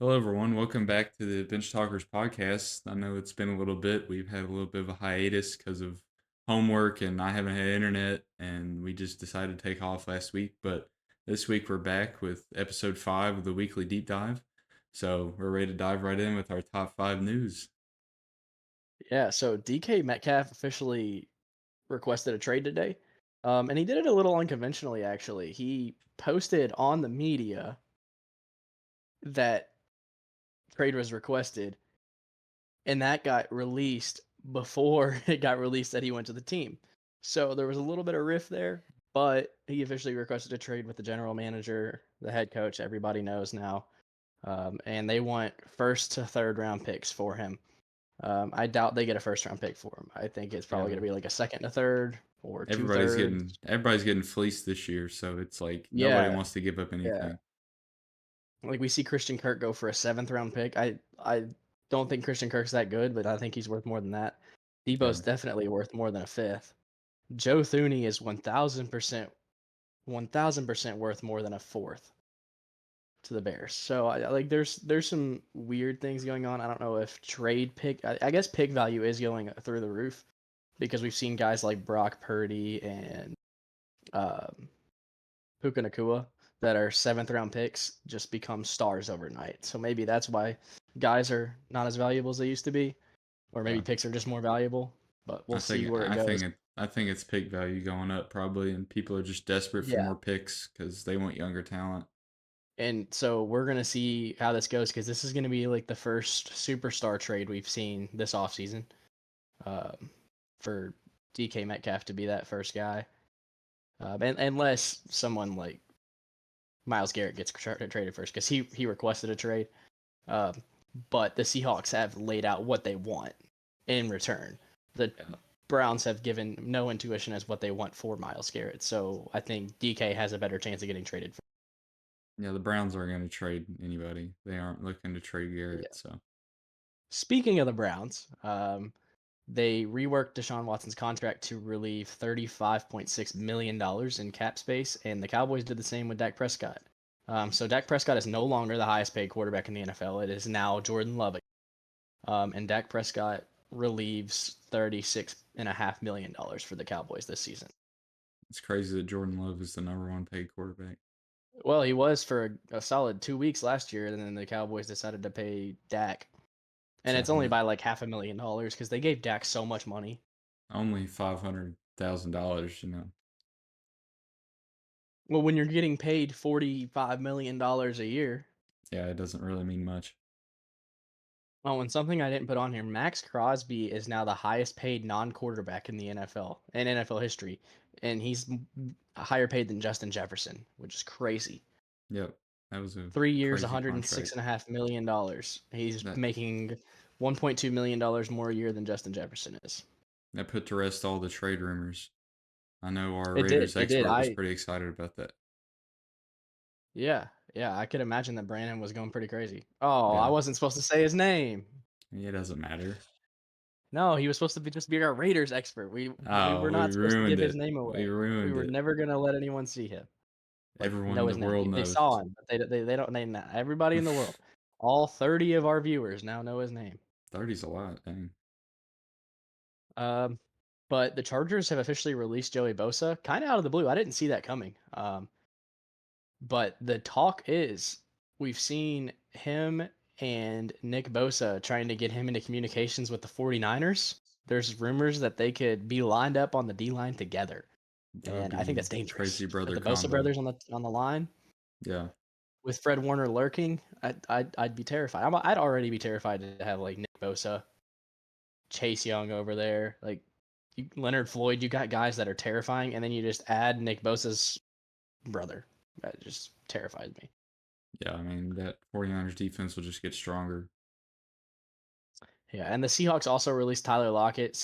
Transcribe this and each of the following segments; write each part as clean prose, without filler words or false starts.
Hello, everyone. Welcome back to the Bench Talkers podcast. I know it's been a little bit. We've had a little bit of a hiatus because of homework, and I haven't had internet, and we just decided to take off last week. But this week we're back with episode 5 of the weekly deep dive. So we're ready to dive right in with our top 5 news. Yeah, so DK Metcalf officially requested a trade today. And he did it a little unconventionally, actually. He posted on the media that trade was requested, and that got released before it got released that he went to the team. So there was a little bit of riff there, but he officially requested a trade with the general manager, the head coach, everybody knows now. And they want first to third round picks for him. I doubt they get a first round pick for him. I think it's probably Yeah, going to be like a second to third or two everybody's thirds. getting everybody's getting fleeced this year, so it's like nobody Yeah, wants to give up yeah. anything. Like we see Christian Kirk go for a seventh round pick. I don't think Christian Kirk's that good, but I think he's worth more than that. Yeah, Debo's definitely worth more than a fifth. Joe Thuney is 1,000% worth more than a fourth to the Bears. So like there's some weird things going on. I don't know if trade pick. I guess pick value is going through the roof because we've seen guys like Brock Purdy and um, Puka Nakua that are seventh round picks just become stars overnight. So maybe that's why guys are not as valuable as they used to be, or maybe yeah. picks are just more valuable. But we'll I see think where it I goes. think it I think it's pick value going up probably, and people are just desperate for Yeah. more picks because they want younger talent. And so we're gonna see how this goes because this is gonna be like the first superstar trade we've seen this offseason. Um, for DK Metcalf to be that first guy, and unless someone like Miles Garrett gets traded first because he requested a trade. Um, but the Seahawks have laid out what they want in return. The Yeah, Browns have given no intuition as what they want for Miles Garrett. So I think DK has a better chance of getting traded. yeah. The Browns aren't going to trade anybody. They aren't looking to trade Garrett. Yeah. So Speaking of the Browns, they reworked Deshaun Watson's contract to relieve $35.6 million in cap space, and the Cowboys did the same with Dak Prescott. So Dak Prescott is no longer the highest paid quarterback in the NFL. It is now Jordan Love. And Dak Prescott relieves $36.5 million for the Cowboys this season. it's crazy that Jordan Love is the number one paid quarterback. Well, he was for a solid 2 weeks last year, and then the Cowboys decided to pay Dak, and Yeah, it's only by like $500,000 because they gave Dak so much money. only $500,000. Well, when you're getting paid $45 million a year. Yeah, it doesn't really mean much. Oh, and something I didn't put on here: Max Crosby is now the highest paid non-quarterback in the NFL in NFL history, and he's higher paid than Justin Jefferson, which is crazy. Yep, that was a 3 years, crazy $106 and contract. six and a half million dollars. He's That making $1.2 million more a year than Justin Jefferson is. that put to rest all the trade rumors. I know our It did. Raiders It did. expert was pretty excited about that. Yeah. I could imagine that Brandon was going pretty crazy. Oh, I Yeah, wasn't supposed to say his name. it doesn't matter. No, he was supposed to be just be our Raiders expert. We Oh, were we not supposed to ruined give his it. name We away. We ruined were it. never gonna let anyone see him, like Everyone in know the his name. world They knows. saw him, but they don't name that. Everybody in the world, all 30 of our viewers now know his name. 30's a lot, dang. Um, but the Chargers have officially released Joey Bosa, kind of out of the blue. I didn't see that coming. But the talk is we've seen him and Nick Bosa trying to get him into communications with the 49ers. There's rumors that they could be lined up on the D line together. That would And I think be that's dangerous. crazy With brother the Bosa combo. brothers on the line, Yeah. with Fred Warner lurking, I'd be terrified. I'd already be terrified to have like Nick Bosa, Chase Young over there, like Leonard Floyd. You got guys that are terrifying, and then you just add Nick Bosa's brother. That just terrifies me. Yeah, I mean, that 49ers defense will just get stronger. Yeah, and the Seahawks also released Tyler Lockett.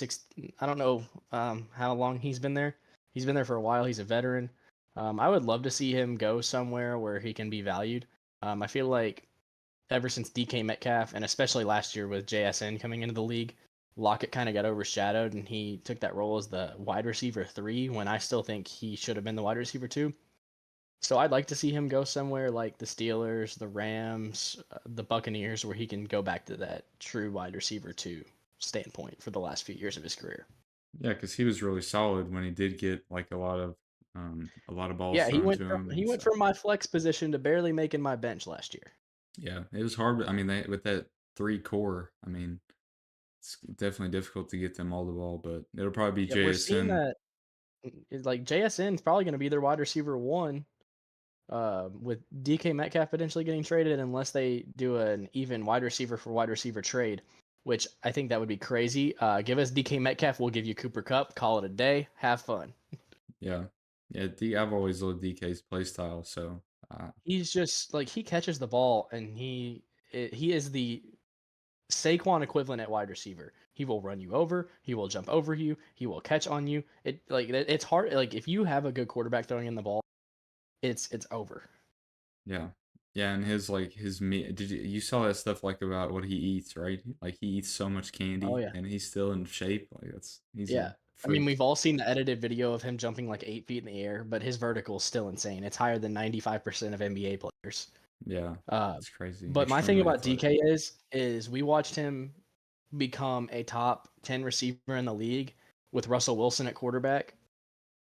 I don't know how long he's been there. He's been there for a while. He's a veteran. I would love to see him go somewhere where he can be valued. I feel like ever since DK Metcalf, and especially last year with JSN coming into the league, Lockett kind of got overshadowed, and he took that role as the wide receiver 3 when I still think he should have been the wide receiver 2. So I'd like to see him go somewhere like the Steelers, the Rams, the Buccaneers, where he can go back to that true wide receiver two standpoint for the last few years of his career. Yeah, because he was really solid when he did get like a lot of balls Yeah, he thrown went to from him he and went stuff. from my flex position to barely making my bench last year. Yeah, it was hard. I mean, they with that three core. I mean, it's definitely difficult to get them all the ball, but it'll probably be Yeah, we're seeing JSN. that like JSN is probably going to be their wide receiver one, with DK Metcalf potentially getting traded unless they do an even wide receiver for wide receiver trade, which I think that would be crazy. Give us DK Metcalf, we'll give you Cooper Cup, call it a day, have fun. Yeah, yeah. I've always loved DK's play style, so He's just like he catches the ball and he is the Saquon equivalent at wide receiver. He will run you over. He will jump over you. He will catch on you. It's hard. Like if you have a good quarterback throwing in the ball, it's over. yeah, yeah. And his like his meat. You saw that stuff like about what he eats, right? Like he eats so much Oh candy, yeah, and he's still in shape. He's yeah. a I mean, freak. we've all seen the edited video of him jumping like 8 feet in the air, but his vertical is still insane. It's higher than 95% of NBA players. Yeah, Uh, it's crazy. but my thing Extremely about athletic. DK is we watched him become a top 10 receiver in the league with Russell Wilson at quarterback.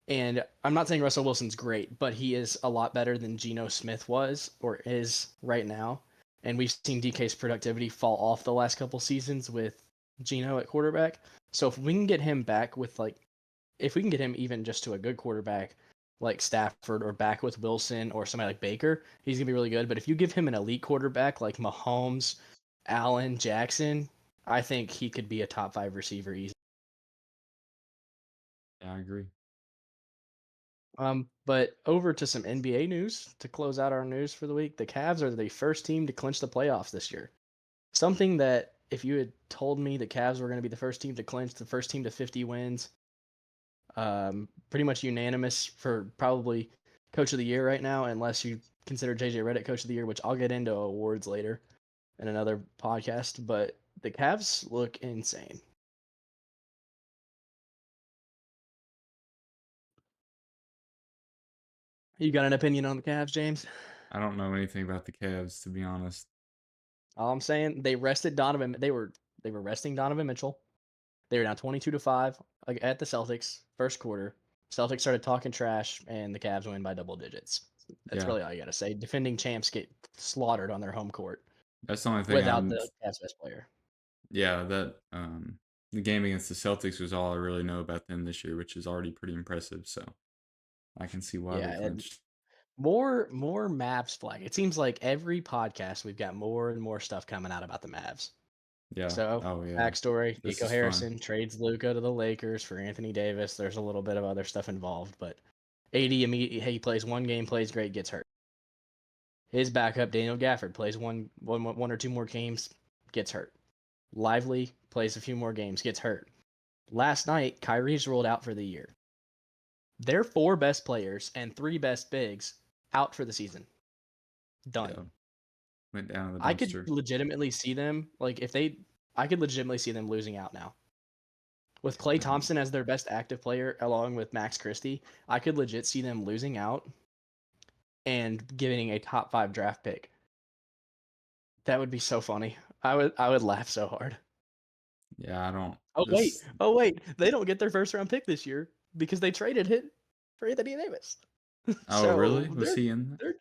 And I'm not saying Russell Wilson's great, but he is a lot better than Geno Smith was or is right now. And we've seen DK's productivity fall off the last couple seasons with Geno at quarterback. So if we can get him back with like, if we can get him even just to a good quarterback like Stafford or back with Wilson or somebody like Baker, he's gonna be really good. But if you give him an elite quarterback like Mahomes, Allen, Jackson, I think he could be a top five receiver easy. Yeah, I agree. But over to some NBA news to close out our news for the week. The Cavs are the first team to clinch the playoffs this year. Something that if you had told me the Cavs were going to be the first team to clinch, the first team to 50 wins, pretty much unanimous for probably coach of the year right now, unless you consider JJ Redick coach of the year, which I'll get into awards later in another podcast. But the Cavs look insane. You got an opinion on the Cavs, James? I don't know anything about the Cavs to be honest. All I'm saying, they rested Donovan. They were resting Donovan Mitchell. They were down 22-5 at the Celtics first quarter. Celtics started talking trash, and the Cavs win by double digits. That's Yeah, really all you got to say. Defending champs get slaughtered on their home court that's the only thing without I'm. the Cavs best player. Yeah, that the game against the Celtics was all I really know about them this year, which is already pretty impressive. So I can see why they Yeah, and clinched. more Mavs flag. It seems like every podcast we've got more and more stuff coming out about the Mavs. Yeah. So, Oh yeah. backstory: This Nico is fun. Harrison trades Luca to the Lakers for Anthony Davis. There's a little bit of other stuff involved, but AD immediately he plays one game, plays great, gets hurt. His backup, Daniel Gafford, plays one or two more games, gets hurt. Lively plays a few more games, gets hurt. Last night, Kyrie's ruled out for the year. Their four best players and three best bigs out for the season. Done. Yeah. Went down in the I could dumpster. legitimately see them like if they I could legitimately see them losing out now. With Clay I think. Thompson as their best active player along with Max Christie, I could legit see them losing out and getting a top 5 draft pick. That would be so funny. I would laugh so hard. Yeah. I don't. Oh wait, This. oh wait, they don't get their first round pick this year because they traded it for Anthony Davis. Oh really? So Was they're he in? they're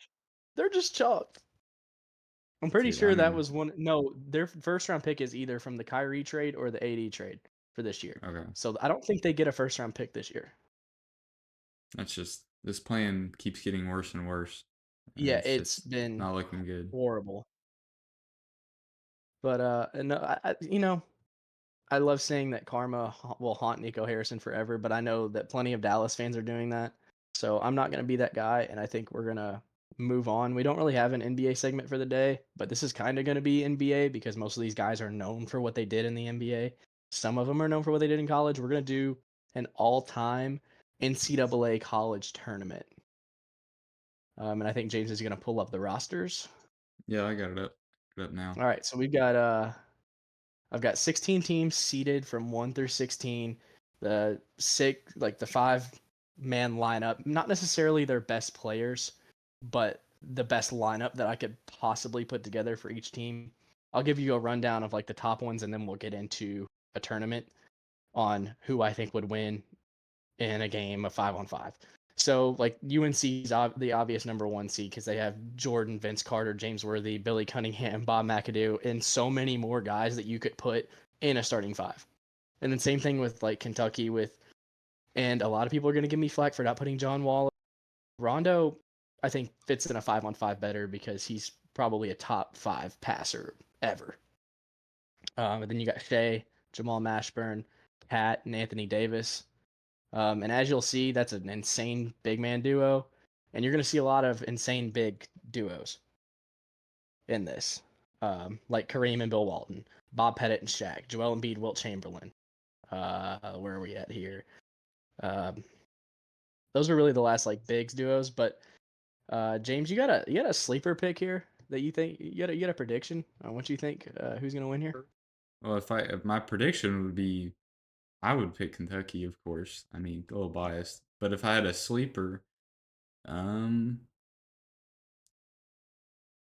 they're just chalked. I'm pretty Dude, I sure don't that even. was one. No, their first round pick is either from the Kyrie trade or the AD trade for this year. Okay. So I don't think they get a first round pick this year. That's just this plan keeps getting worse and worse, and Yeah, it's it's just been not looking good. horrible. But no, I love saying that karma will haunt Nico Harrison forever, but I know that plenty of Dallas fans are doing that. So I'm not going to be that guy, and I think we're going to move on. We don't really have an NBA segment for the day, but this is kind of going to be NBA because most of these guys are known for what they did in the NBA. Some of them are known for what they did in college. We're going to do an all time NCAA college tournament. And I think James is going to pull up the rosters. Yeah, I got it up. Get up now. All right, so we've got I've got 16 teams seeded from 1 through 16. The 5 man lineup, not necessarily their best players, but the best lineup that I could possibly put together for each team. I'll give you a rundown of like the top ones, and then we'll get into a tournament on who I think would win in a game of 5-on-5. So like UNC's the obvious number one seed because they have Jordan, Vince Carter, James Worthy, Billy Cunningham, Bob McAdoo, and so many more guys that you could put in a starting five. And then same thing with like Kentucky with, and a lot of people are going to give me flack for not putting John Wall. Rondo, I think fits in a 5-on-5 better because he's probably a top 5 passer ever. And then you got Shea, Jamal Mashburn, Cat, and Anthony Davis. And as you'll see, that's an insane big man duo. And you're going to see a lot of insane big duos in this, like Kareem and Bill Walton, Bob Pettit and Shaq, Joel Embiid, Wilt Chamberlain. Where are we at here? Um, those are really the last like bigs duos. But James, you got a sleeper pick here that you think you got a prediction on what you think who's going to win here? Well, if my prediction would be, I would pick Kentucky, of course. I mean, a little biased, but if I had a sleeper, um,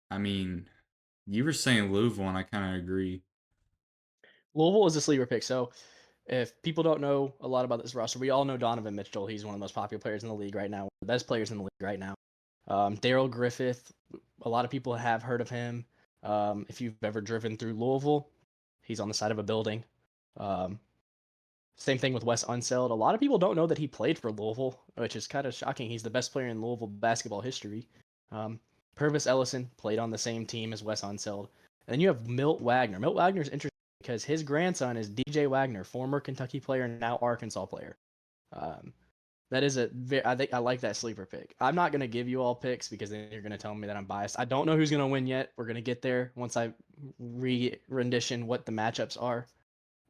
I mean, you were saying Louisville, and I kind of agree. Louisville is a sleeper pick. So if people don't know a lot about this roster, we all know Donovan Mitchell. He's one of the most popular players in the league right now, one of the best players in the league right now. Daryl Griffith, a lot of people have heard of him. If you've ever driven through Louisville, he's on the side of a building. Um, Same thing with Wes Unseld. A lot of people don't know that he played for Louisville, which is kind of shocking. He's the best player in Louisville basketball history. Um, Purvis Ellison played on the same team as Wes Unseld. And then you have Milt Wagner. Milt Wagner is interesting because his grandson is DJ Wagner, former Kentucky player and now Arkansas player. Um, that is I think I like that sleeper pick. I'm not gonna give you all picks because then you're gonna tell me that I'm biased. I don't know who's gonna win yet. We're gonna get there once I rendition what the matchups are.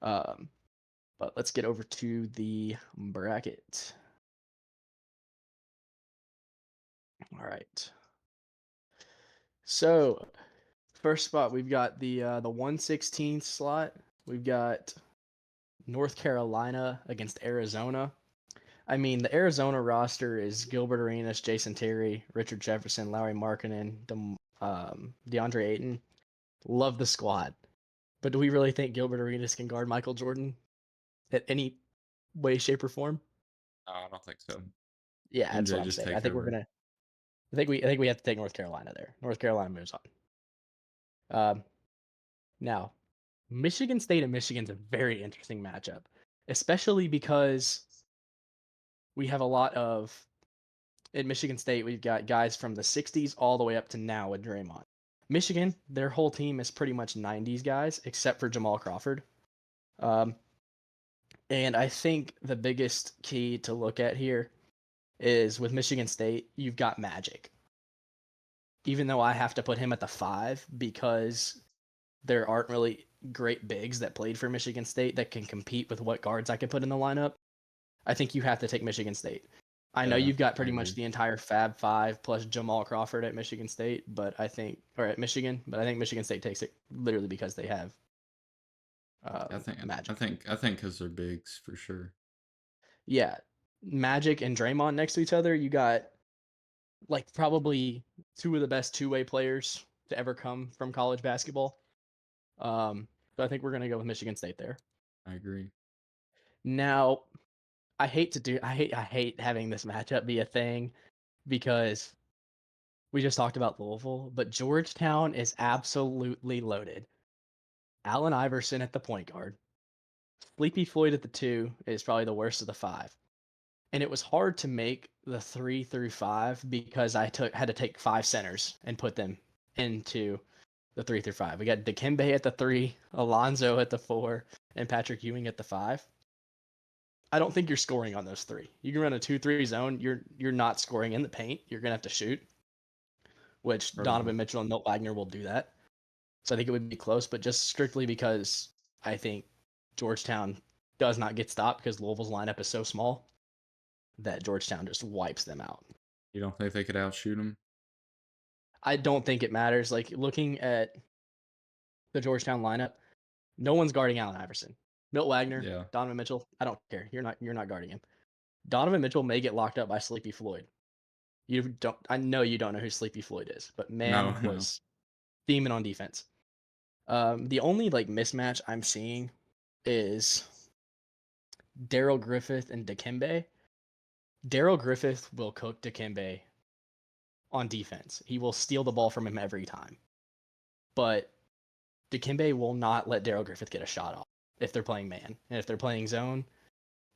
Um, but let's get over to the bracket. All right. So first spot we've got the 116th slot. We've got North Carolina against Arizona. I mean, the Arizona roster is Gilbert Arenas, Jason Terry, Richard Jefferson, Lowry Markkinen, DeAndre Ayton. Love the squad. But do we really think Gilbert Arenas can guard Michael Jordan at any way, shape, or form? No, I don't think so. Yeah, that's what MJ I'm just saying. I take think we're over. gonna. I think we have to take North Carolina there. North Carolina moves on. Um, Now, Michigan State and Michigan's a very interesting matchup, especially because we have a lot of at Michigan State, we've got guys from the 60s all the way up to now with Draymond. Michigan, their whole team is pretty much 90s guys, except for Jamal Crawford. Um, and I think the biggest key to look at here is with Michigan State, you've got Magic. Even though I have to put him at the 5 because there aren't really great bigs that played for Michigan State that can compete with what guards I could put in the lineup, I think you have to take Michigan State. I know Yeah, you've got I pretty much agree. the entire Fab Five plus Jamal Crawford at Michigan State, but I think, or at Michigan, but I think Michigan State takes it literally because they have I think I Magic. think I think because they're bigs for sure. Yeah, Magic and Draymond next to each other. You got like probably two of the best two-way players to ever come from college basketball. So I think we're gonna go with Michigan State there. I agree. Now, I hate having this matchup be a thing because we just talked about Louisville, but Georgetown is absolutely loaded. Allen Iverson at the point guard. Sleepy Floyd at the 2 is probably the worst of the 5. And it was hard to make the 3 through 5 because had to take 5 centers and put them into the 3 through 5. We got Dikembe at the 3, Alonzo at the 4, and Patrick Ewing at the 5. I don't think you're scoring on those 3. You can run a 2-3 zone, you're not scoring in the paint. You're going to have to shoot, which Or Donovan Mitchell and Milt Wagner will do that. So I think it would be close, but just strictly because I think Georgetown does not get stopped because Louisville's lineup is so small that Georgetown just wipes them out. you don't think they could outshoot them? I don't think it matters. Like looking at the Georgetown lineup, no one's guarding Allen Iverson. Milt Wagner, Yeah, Donovan Mitchell, I don't care. You're not guarding him. Donovan Mitchell may get locked up by Sleepy Floyd. You don't. I know you don't know who Sleepy Floyd is, but No, man no. was theming on defense. The only like mismatch I'm seeing is Daryl Griffith and Dikembe. Daryl Griffith will cook Dikembe on defense. He will steal the ball from him every time. But Dikembe will not let Daryl Griffith get a shot off if they're playing man. And if they're playing zone,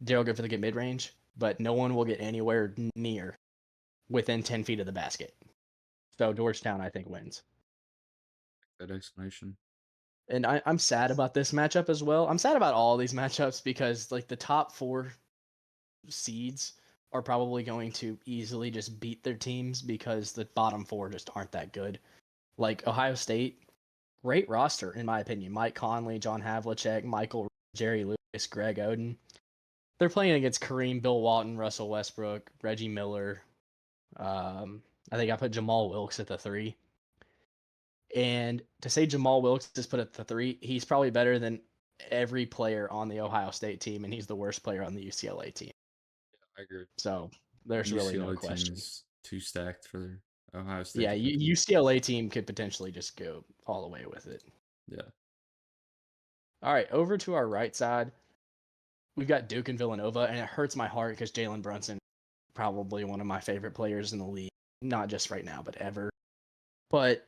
Daryl Griffith will get mid range, but no one will get anywhere near within 10 feet of the basket. So Georgetown, I think, wins. Good explanation. And I'm sad about this matchup as well. I'm sad about all these matchups because like the top four seeds are probably going to easily just beat their teams because the bottom four just aren't that good. Like Ohio State, great roster in my opinion. Mike Conley, John Havlicek, Michael, Jerry Lewis, Greg Oden. They're playing against Kareem, Bill Walton, Russell Westbrook, Reggie Miller. I think I put Jamal Wilkes at the three. And to say Jamal Wilkes is put at the three, he's probably better than every player on the Ohio State team, and he's the worst player on the UCLA team. I agree. So there's really no UCLA team question. is too stacked for Ohio State Yeah, to compete. UCLA team could potentially just go all the way with it. Yeah. All right, over to our right side, we've got Duke and Villanova, and it hurts my heart because Jalen Brunson, probably one of my favorite players in the league, not just right now, but ever. But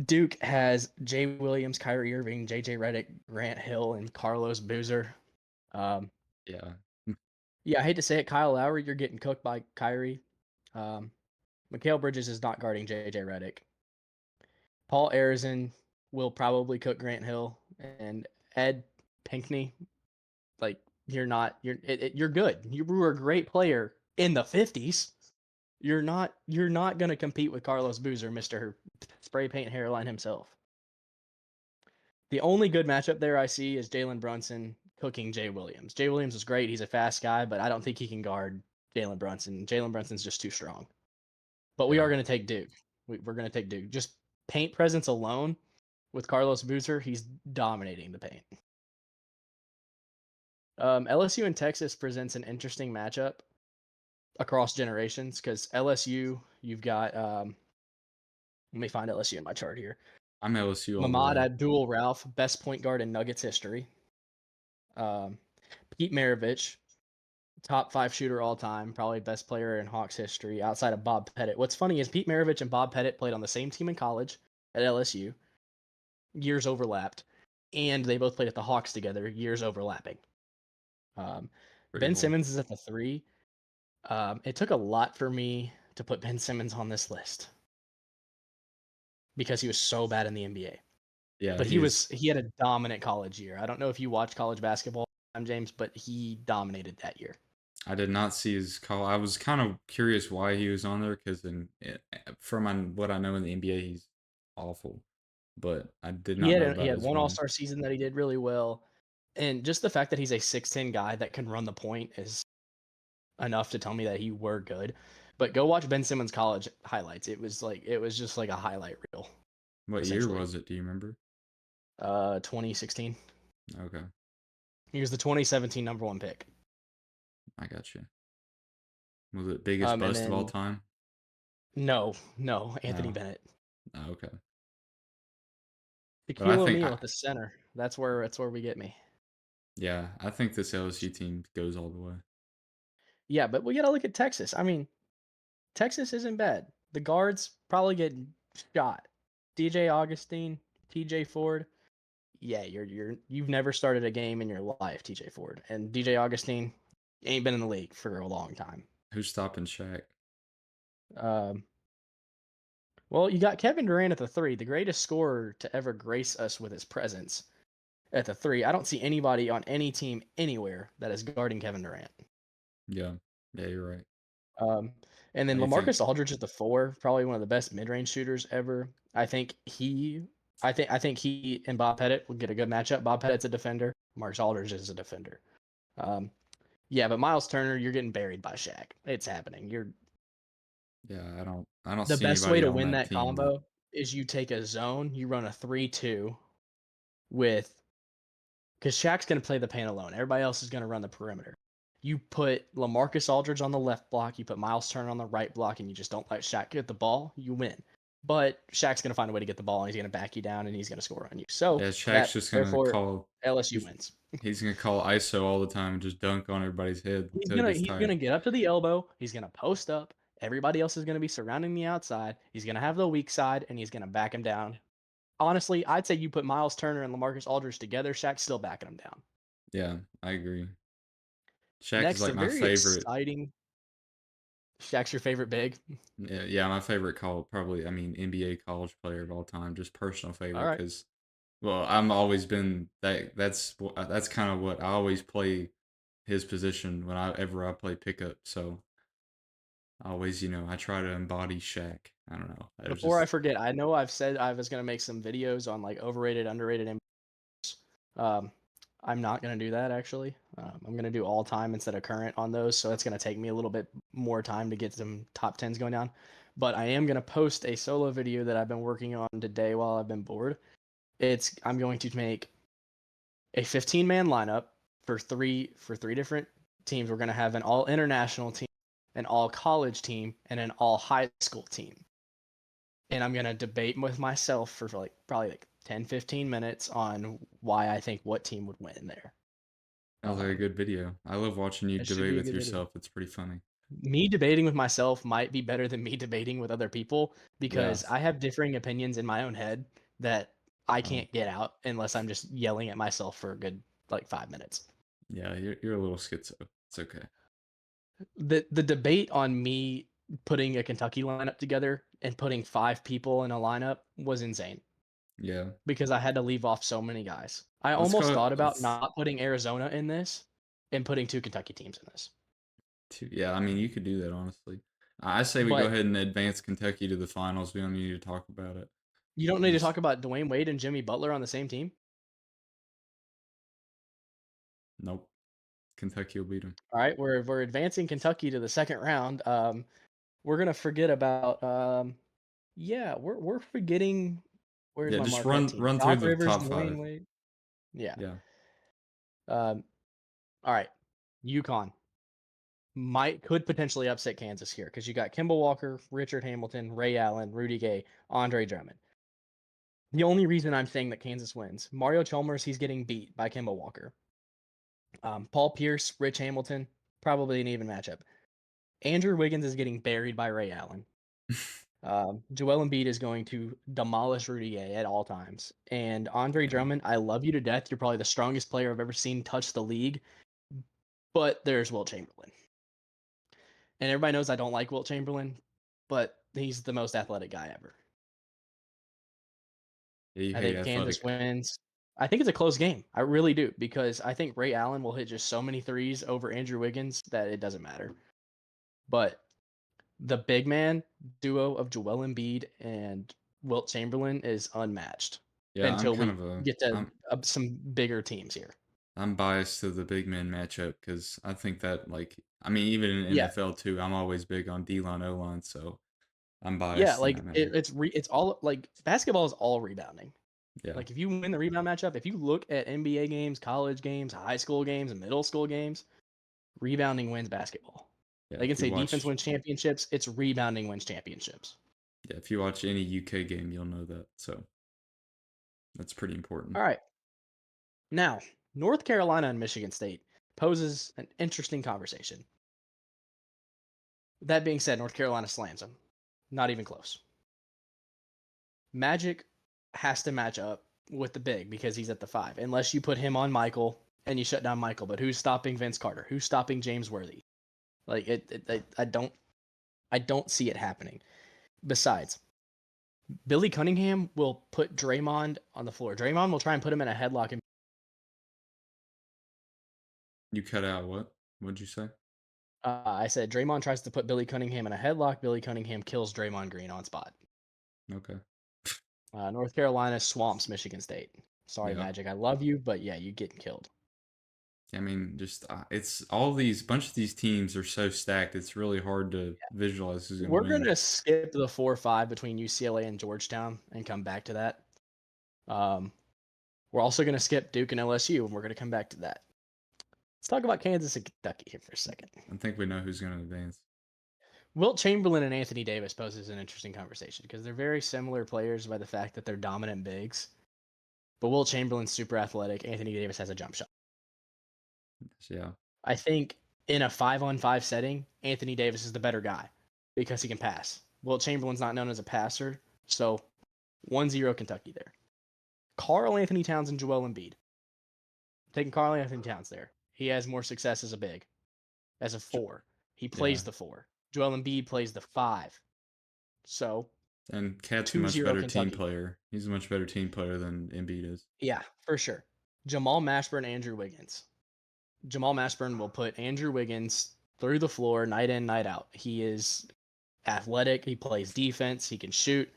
Duke has Jay Williams, Kyrie Irving, JJ Redick, Grant Hill, and Carlos Boozer. Um, Yeah. yeah, I hate to say it, Kyle Lowry, you're getting cooked by Kyrie. Um, Mikal Bridges is not guarding JJ Redick. Paul Arizin will probably cook Grant Hill, and Ed Pinkney. Like you're good. You were a great player in the 50s. You're not gonna compete with Carlos Boozer, Mister Spray Paint Hairline himself. The only good matchup there I see is Jalen Brunson cooking Jay Williams. Jay Williams is great. He's a fast guy, but I don't think he can guard Jalen Brunson. Jalen Brunson's just too strong. But we are Yeah. going to take Duke. We're going to take Duke. Just paint presence alone with Carlos Boozer, he's dominating the paint. LSU and Texas presents an interesting matchup across generations because LSU, you've got, let me find LSU in my chart here. I'm LSU all the Mahmoud way. Abdul Rauf, best point guard in Nuggets history. Um, Pete Maravich, top five shooter all time, probably best player in Hawks history outside of Bob Pettit. What's funny is Pete Maravich and Bob Pettit played on the same team in college at LSU, years overlapped, and they both played at the Hawks together, years overlapping. Um, Pretty Ben cool. Simmons is at the three. It took a lot for me to put Ben Simmons on this list because he was so bad in the NBA. Yeah, But he is. he had a dominant college year. I don't know if you watch college basketball, James, but he dominated that year. I did not see his call. I was kind of curious why he was on there because from what I know in the NBA, he's awful. But I did not know He about had his one All run. Star season that he did really well, and just the fact that he's a 6'10" guy that can run the point is enough to tell me that he were good. But go watch Ben Simmons college highlights. It was just like a highlight reel, What year essentially. was it? Do you remember? 2016. Okay, He was the 2017 number one pick. I got you. Was it biggest And bust of all then time? no, Anthony No. Bennett. Oh, okay. But I Shaquille think O'Neal I at the center. That's where we get me. yeah, I think this LSU team goes all the way. Yeah, but we gotta look at Texas. I mean, Texas isn't bad. The guards probably get shot. DJ Augustine, TJ Ford. Yeah, you've never started a game in your life, TJ Ford. And DJ Augustine ain't been in the league for a long time. Who's stopping Shaq? Um, well, you got Kevin Durant at the three, the greatest scorer to ever grace us with his presence at the three. I don't see anybody on any team anywhere that is guarding Kevin Durant. Yeah, yeah, you're right. Um, and then How do you think? Lamarcus Aldridge at the four, probably one of the best mid-range shooters ever. I think he and Bob Pettit would get a good matchup. Bob Pettit's a defender. Marcus Aldridge is a defender. Um, yeah, but Miles Turner, you're getting buried by Shaq. It's happening. You're Yeah, I don't The see best way anybody to on win that that team that combo is you take a zone, you run a 3-2 with because Shaq's going to play the paint alone. Everybody else is going to run the perimeter. You put LaMarcus Aldridge on the left block, you put Miles Turner on the right block, and you just don't let Shaq get the ball, you win. But Shaq's going to find a way to get the ball, and he's going to back you down, and he's going to score on you. So Yeah, Shaq's that, just gonna therefore, call. LSU He's wins. he's gonna call ISO all the time and just dunk on everybody's head He's until it gonna gets he's tight. gonna get up to the elbow. He's gonna post up. Everybody else is gonna be surrounding the outside. He's gonna have the weak side, and he's gonna back him down. Honestly, I'd say you put Miles Turner and LaMarcus Aldridge together, Shaq's still backing him down. Yeah, I agree. Shaq is Next, a like my very favorite. exciting. Shaq's your favorite big. Yeah, yeah, my favorite call probably. I mean, NBA college player of all time, just personal All favorite right. because well, I'm always been that. That's kind of what I always play his position when I play pickup. So I always, I try to embody Shaq. I don't know. It was Before I just forget, I know I've said I was gonna make some videos on like overrated, underrated. Um, I'm not gonna do that actually. I'm gonna do all time instead of current on those, so it's gonna take me a little bit more time to get some top tens going down. But I am gonna post a solo video that I've been working on today while I've been bored. I'm going to make a 15-man lineup for three different teams. We're gonna have an all international team, an all college team, and an all high school team. And I'm gonna debate with myself for like probably like 10, 15 minutes on why I think what team would win there. sounds like a Um, good video. I love watching you it should debate be a with good video. yourself. It's pretty funny. Me debating with myself might be better than me debating with other people Yeah. because I have differing opinions in my own head that I Oh, can't get out unless I'm just yelling at myself for a good like 5 minutes. yeah. You're a little schizo. It's okay. The debate on me putting a Kentucky lineup together and putting five people in a lineup was insane Yeah. because I had to leave off so many guys. I Let's almost go. thought about Let's. not putting Arizona in this and putting two Kentucky teams in this. Yeah. I mean, you could do that honestly. I say we go But ahead and advance Kentucky to the finals. We don't need to talk about it. you don't need to Just talk about Dwayne Wade and Jimmy Butler on the same team. nope. Kentucky will beat them. All right, we're advancing Kentucky to the second round. We're gonna forget about yeah, we're forgetting where's Yeah. my Just Marquette team? run through Doc the Rivers, top Dwayne five. Wade. Yeah. Yeah. Um, all right. UConn could potentially upset Kansas here because you got Kimball Walker, Richard Hamilton, Ray Allen, Rudy Gay, Andre Drummond. The only reason I'm saying that Kansas wins, Mario Chalmers, he's getting beat by Kimball Walker. Paul Pierce, Rich Hamilton, probably an even matchup. Andrew Wiggins is getting buried by Ray Allen. Joel Embiid is going to demolish Rudy Gay at all times. And Andre Yeah. Drummond, I love you to death. You're probably the strongest player I've ever seen touch the league. But there's Will Chamberlain. And everybody knows I don't like Wilt Chamberlain, but he's the most athletic guy ever. Yeah. You I hate think Kansas athletic. wins. I think it's a close game. I really do because I think Ray Allen will hit just so many threes over Andrew Wiggins that it doesn't matter. But the big man duo of Joel Embiid and Wilt Chamberlain is unmatched Yeah. I'm until kind we of a. get to I'm some bigger teams here. I'm biased to the big man matchup because I think that I mean even in Yeah, NFL too, I'm always big on D line O line, so I'm yeah. biased in Like that matter. it's all like basketball is all rebounding. Yeah, Like if you win the rebound matchup, if you look at NBA games, college games, high school games, and middle school games, rebounding wins basketball. yeah. They can say defense wins championships. It's rebounding wins championships. If you watch any UK game, you'll know that. So that's pretty All important. right. Now, North Carolina and Michigan State poses an interesting conversation. That being said, North Carolina slams them. Not even close. Magic has to match up with the big because he's at the five, unless you put him on Michael and you shut down Michael. But who's stopping Vince Carter? Who's stopping James Worthy? Like I don't see it happening. Besides, Billy Cunningham will put Draymond on the floor. Draymond will try and put him in a headlock. And You cut out what? What'd you say? I said Draymond tries to put Billy Cunningham in a headlock. Billy Cunningham kills Draymond Green on spot. Okay. North Carolina swamps Michigan State. Sorry, Yeah. Magic. I love you, but yeah, you getting killed. I mean, just it's all these bunch of these teams are so stacked. It's really hard to visualize who's gonna We're win. gonna skip the 4-5 between UCLA and Georgetown and come back to that. Um, we're also gonna skip Duke and LSU, and we're gonna come back to that. Let's talk about Kansas and Kentucky here for a second. I think we know who's going to advance. Wilt Chamberlain and Anthony Davis poses an interesting conversation because they're very similar players by the fact that they're dominant bigs. But Wilt Chamberlain's super athletic. Anthony Davis has a jump shot. So, yeah. I think in a 5-on-5 setting, Anthony Davis is the better guy because he can pass. Wilt Chamberlain's not known as a passer, so 1-0 Kentucky there. Carl Anthony Towns and Joel Embiid. Taking Carl Anthony Towns there. He has more success as a big, as a J- four. He plays Yeah. the four. Joel Embiid plays the five. So And Cat's a much 2-0 better team Kentucky. player. He's a much better team player than Embiid is. Yeah, for sure. Jamal Mashburn, Andrew Wiggins. Jamal Mashburn will put Andrew Wiggins through the floor night in, night out. He is athletic. He plays defense. He can shoot.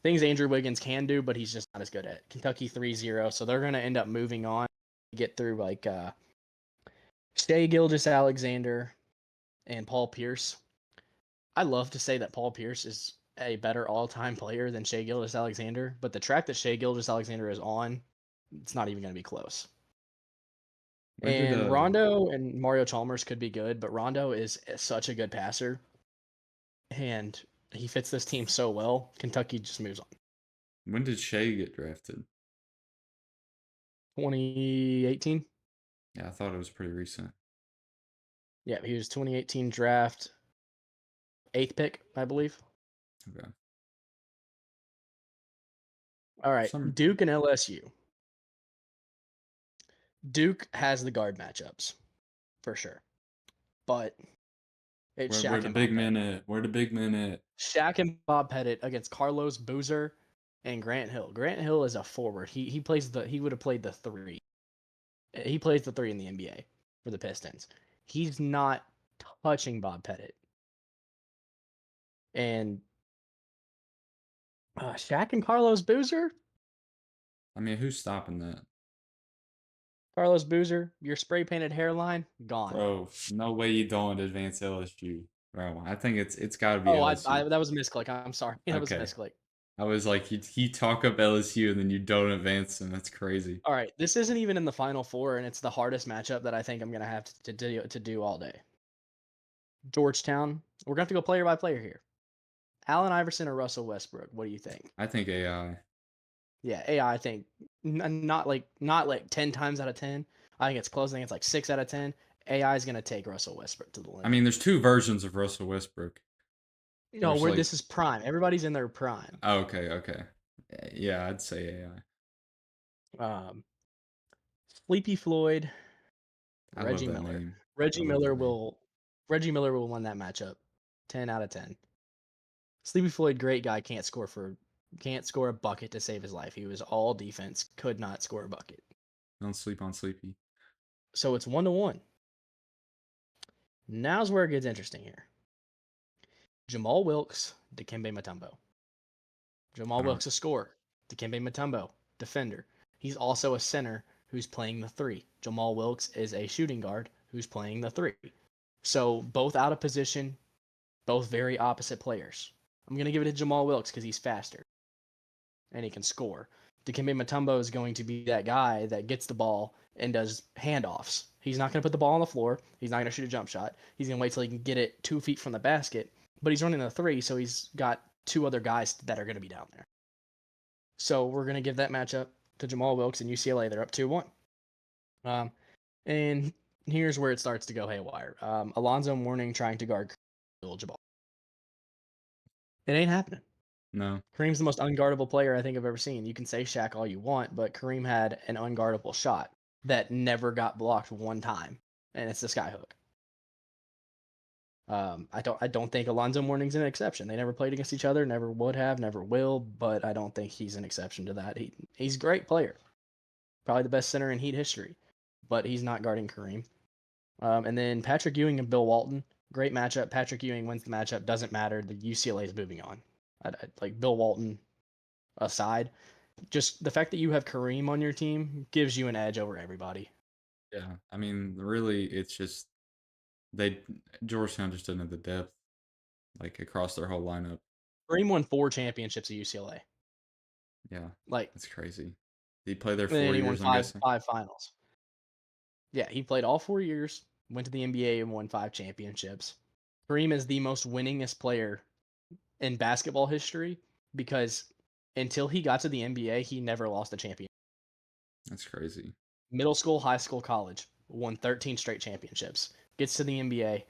Things Andrew Wiggins can do, but he's just not as good at it. Kentucky 3-0, so they're going to end up moving on, get through like Shea Gilgis Alexander and Paul Pierce. I love to say that Paul Pierce is a better all-time player than Shea Gilgis Alexander, but the track that Shea Gilgis Alexander is on, it's not even going to be close. When did And Rondo and Mario Chalmers could be good, but Rondo is such a good passer, and he fits this team so well. Kentucky just moves on. Shea get drafted? 2018. Yeah, I thought it was pretty recent. Yeah, he was 2018 draft, eighth pick, I believe. Okay. All right, Some Duke and LSU. Duke has the guard matchups for sure, but it's where Shaq the and big Bob men Pettit. at? Where the big men at? Shaq and Bob Pettit against Carlos Boozer and Grant Hill. Grant Hill is a forward. He would have played the three. He plays the three in the NBA for the Pistons. He's not touching Bob Pettit. And Shaq and Carlos Boozer. I mean, who's stopping that? Carlos Boozer, your spray painted hairline gone. Bro, no way you don't advance LSU. Bro, I think it's got to be Oh, LSU. that was a misclick. I'm sorry. That was a Okay. misclick. I was like, you talk up LSU and then you don't advance them. That's crazy. All right, this isn't even in the final four, and it's the hardest matchup that I think I'm gonna have to do all day. Georgetown. We're gonna have to go player by player here. Allen Iverson or Russell Westbrook. What do you think? I think AI. Yeah, AI. I think not like 10 times out of 10. I think it's close. I think it's like 6 out of 10. AI is gonna take Russell Westbrook to the I limit. mean, there's two versions of Russell Westbrook. No, There's where like, this is prime. Everybody's in their prime. oh, okay, okay. Yeah, I'd say AI. Um, Sleepy Floyd, I love Reggie that Miller. name. I Reggie love Miller that name. will Reggie Miller will win that matchup. 10 out of 10. Sleepy Floyd, great guy, can't score a bucket to save his life. He was all defense, could not score a bucket. Don't sleep on Sleepy. So it's 1-1. Now's where it gets interesting here. Jamal Wilkes, Dikembe Mutombo. I Jamal don't. Wilkes, a scorer. Dikembe Mutombo, defender. He's also a center who's playing the three. Jamal Wilkes is a shooting guard who's playing the three. So both out of position, both very opposite players. I'm going to give it to Jamal Wilkes because he's faster and he can score. Dikembe Mutombo is going to be that guy that gets the ball and does handoffs. He's not going to put the ball on the floor. He's not going to shoot a jump shot. He's going to wait till he can get it 2 feet from the basket. But he's running a three, so he's got two other guys that are going to be down there. So we're going to give that matchup to Jamal Wilkes and UCLA. They're up 2-1. And here's where it starts to go haywire. Alonzo Mourning trying to guard Jabal. It ain't happening. No. Kareem's the most unguardable player I think I've ever seen. You can say Shaq all you want, but Kareem had an unguardable shot that never got blocked one time, and it's the skyhook. I don't think Alonzo Mourning's an exception. They never played against each other, never would have, never will, but I don't think he's an exception to that. He's a great player, probably the best center in Heat history, but he's not guarding Kareem. And then Patrick Ewing and Bill Walton, great matchup. Patrick Ewing wins the matchup, doesn't matter. The UCLA is moving on. Like Bill Walton aside, just the fact that you have Kareem on your team gives you an edge over everybody. Yeah. I mean, really, it's just they Georgetown just didn't have the depth like across their whole lineup. Kareem won 4 championships at UCLA. Yeah, Like, that's crazy. Did he play there and four he won years? I'm five guessing. five finals. Yeah, he played all 4 years, went to the NBA and won 5 championships. Kareem is the most winningest player in basketball history because until he got to the NBA, he never lost a championship. That's crazy. Middle school, high school, college, won 13 straight championships. Gets to the NBA,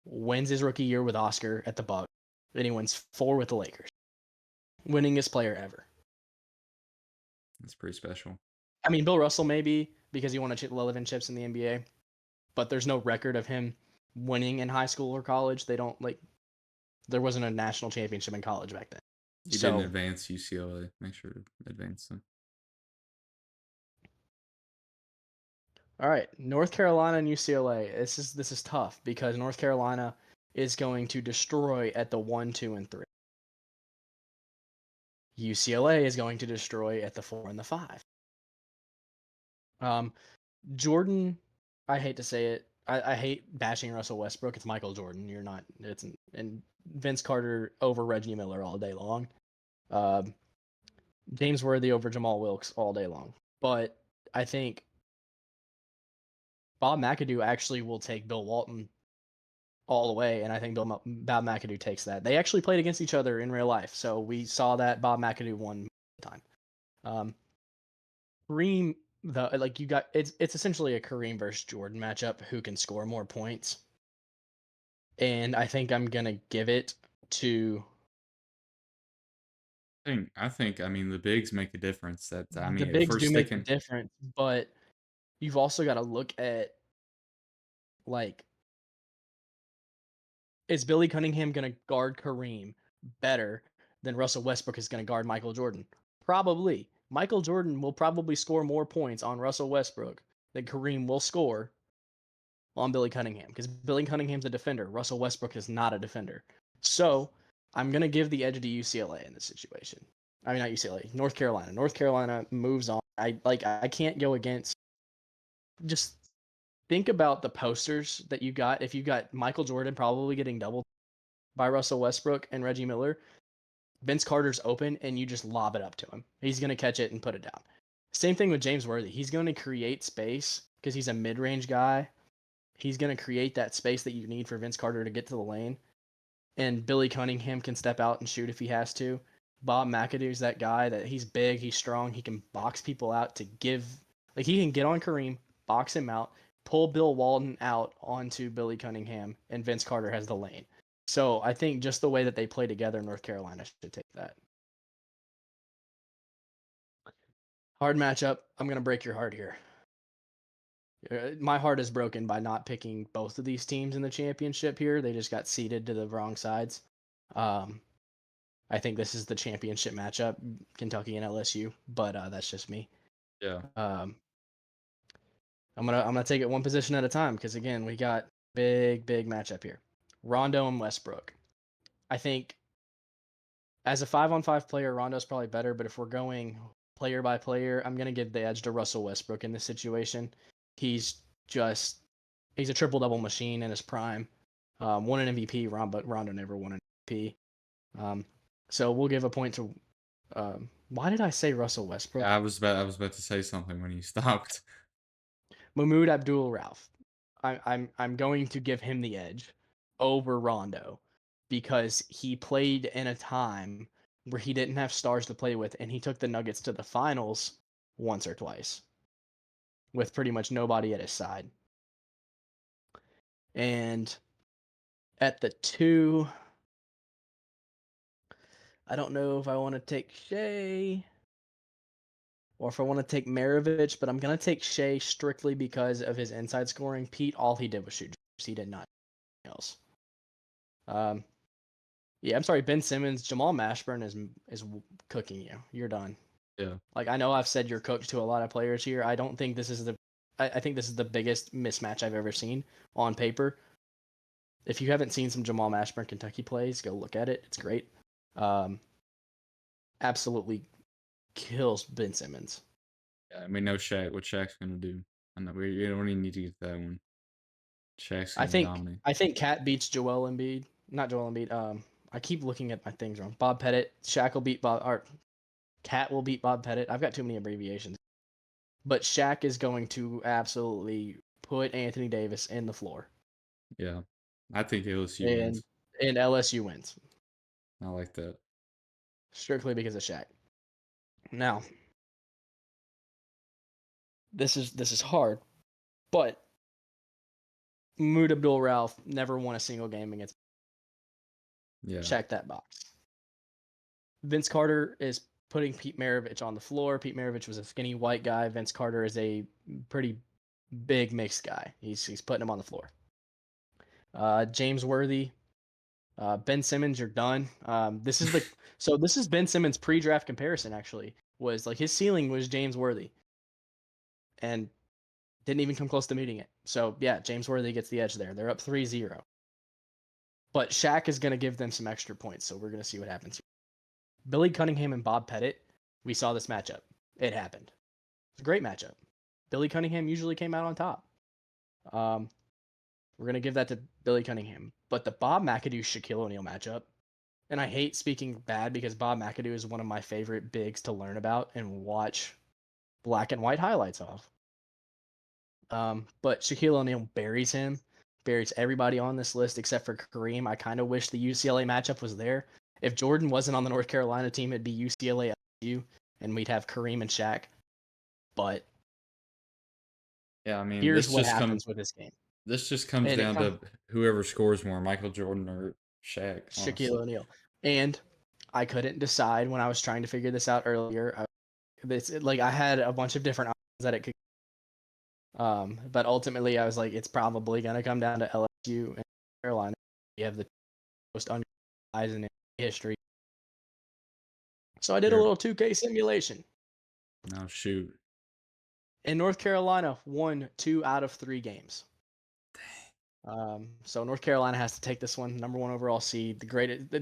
wins his rookie year with Oscar at the Bucks, then he wins 4 with the Lakers. Winningest player ever. That's pretty special. I mean, Bill Russell maybe because he won 11 chips in the NBA, but there's no record of him winning in high school or college. They don't like there wasn't a national championship in college back then. He didn't So, advance UCLA. Make sure to advance them. all right, North Carolina and UCLA. This is tough because North Carolina is going to destroy at the 1, 2, and 3. UCLA is going to destroy at the 4 and the 5. Um, Jordan, I hate to say it. I hate bashing Russell Westbrook. It's Michael Jordan. You're not. It's and Vince Carter over Reggie Miller all day long. Um, James Worthy over Jamal Wilkes all day long. But I think Bob McAdoo actually will take Bill Walton all the way, and I think Bob McAdoo takes that. They actually played against each other in real life, so we saw that Bob McAdoo won time. Um, Kareem, the like you got it's essentially a Kareem versus Jordan matchup. Who can score more points? And I think I'm gonna give it to I mean the bigs make a difference. That I the mean if bigs. we're Do make the sticking difference, but you've also got to look at like is Billy Cunningham going to guard Kareem better than Russell Westbrook is going to guard Michael Jordan? Probably. Michael Jordan will probably score more points on Russell Westbrook than Kareem will score on Billy Cunningham because Billy Cunningham's a defender. Russell Westbrook is not a defender. So I'm going to give the edge to UCLA in this situation. I mean, not UCLA, North Carolina. North Carolina moves on. I can't go against. Just think about the posters that you got. If you got Michael Jordan probably getting doubled by Russell Westbrook and Reggie Miller, Vince Carter's open and you just lob it up to him. He's going to catch it and put it down. Same thing with James Worthy. He's going to create space because he's a mid-range guy. He's going to create that space that you need for Vince Carter to get to the lane. And Billy Cunningham can step out and shoot if he has to. Bob McAdoo's that guy that he's big, he's strong, he can box people out to give like he can get on Kareem, box him out, pull Bill Walton out onto Billy Cunningham, and Vince Carter has the lane. So I think just the way that they play together, North Carolina should take that. Hard matchup. I'm gonna break your heart here. My heart is broken by not picking both of these teams in the championship here. They just got seeded to the wrong sides. Um, I think this is the championship matchup, Kentucky and LSU, but that's just me. yeah. Um, I'm gonna take it one position at a time because again we got big matchup here. Rondo and Westbrook. I think as a 5-on-5 player, Rondo's probably better, but if we're going player by player, I'm gonna give the edge to Russell Westbrook in this situation. He's just he's a triple double machine in his prime. Won an MVP, but Rondo never won an MVP. Um, so we'll give a point to. Why did I say Russell Westbrook? I was about to say something when you stopped. Mahmoud Abdul Rauf. I'm going to give him the edge over Rondo because he played in a time where he didn't have stars to play with, and he took the Nuggets to the finals once or twice with pretty much nobody at his side. And at the 2, I don't know if I want to take Shea or if I want to take Maravich, but I'm going to take Shea strictly because of his inside scoring. Pete, all he did was shoot. He did not else. Um, yeah, I'm sorry, Ben Simmons, Jamal Mashburn is cooking you. You're done. Yeah. Like I know I've said you're cooked to a lot of players here. I don't think this is the. I think this is the biggest mismatch I've ever seen on paper. If you haven't seen some Jamal Mashburn Kentucky plays, go look at it. It's great. Um, absolutely kills Ben Simmons. Yeah, I mean, no Shaq. What Shaq's gonna do? I know we don't even need to get to that one. Shaq's I gonna think dominate. I think Cat beats Joel Embiid. Not Joel Embiid. I keep looking at my things wrong. Bob Pettit. Shaq will beat Bob. Or Cat will beat Bob Pettit. I've got too many abbreviations. But Shaq is going to absolutely put Anthony Davis in the floor, Yeah. I think LSU and wins. LSU wins I like that. strictly because of Shaq. Now, this is hard, but Mahmoud Abdul Ralph never won a single game against. Yeah. Check that box. Vince Carter is putting Pete Maravich on the floor. Pete Maravich was a skinny white guy. Vince Carter is a pretty big mixed guy. He's putting him on the floor. James Worthy, Ben Simmons, you're done. This is Ben Simmons pre-draft comparison actually was like his ceiling was James Worthy and didn't even come close to meeting it. So yeah, James Worthy gets the edge there. They're up 3-0. But Shaq is going to give them some extra points, so we're going to see what happens. Billy Cunningham and Bob Pettit, we saw this matchup. It happened. It's a great matchup. Billy Cunningham usually came out on top. Um, we're going to give that to Billy Cunningham. But the Bob McAdoo Shaquille O'Neal matchup, and I hate speaking bad because Bob McAdoo is one of my favorite bigs to learn about and watch black and white highlights of. But Shaquille O'Neal buries him, buries everybody on this list except for Kareem. I kind of wish the UCLA matchup was there. If Jordan wasn't on the North Carolina team, it'd be UCLA LSU, and we'd have Kareem and Shaq. But Yeah, I mean, here's what happens with this game, this just comes and it down comes to whoever scores more, Michael Jordan or Shaq, Shaquille honestly. O'Neal, and I couldn't decide when I was trying to figure this out earlier. I had a bunch of different options that it could. But ultimately, I was like, it's probably gonna come down to LSU and Carolina. You have the most under guys in history. So I did a Here. little 2K simulation. No, shoot. And North Carolina won 2 out of 3 games. So North Carolina has to take this one, number one overall seed, the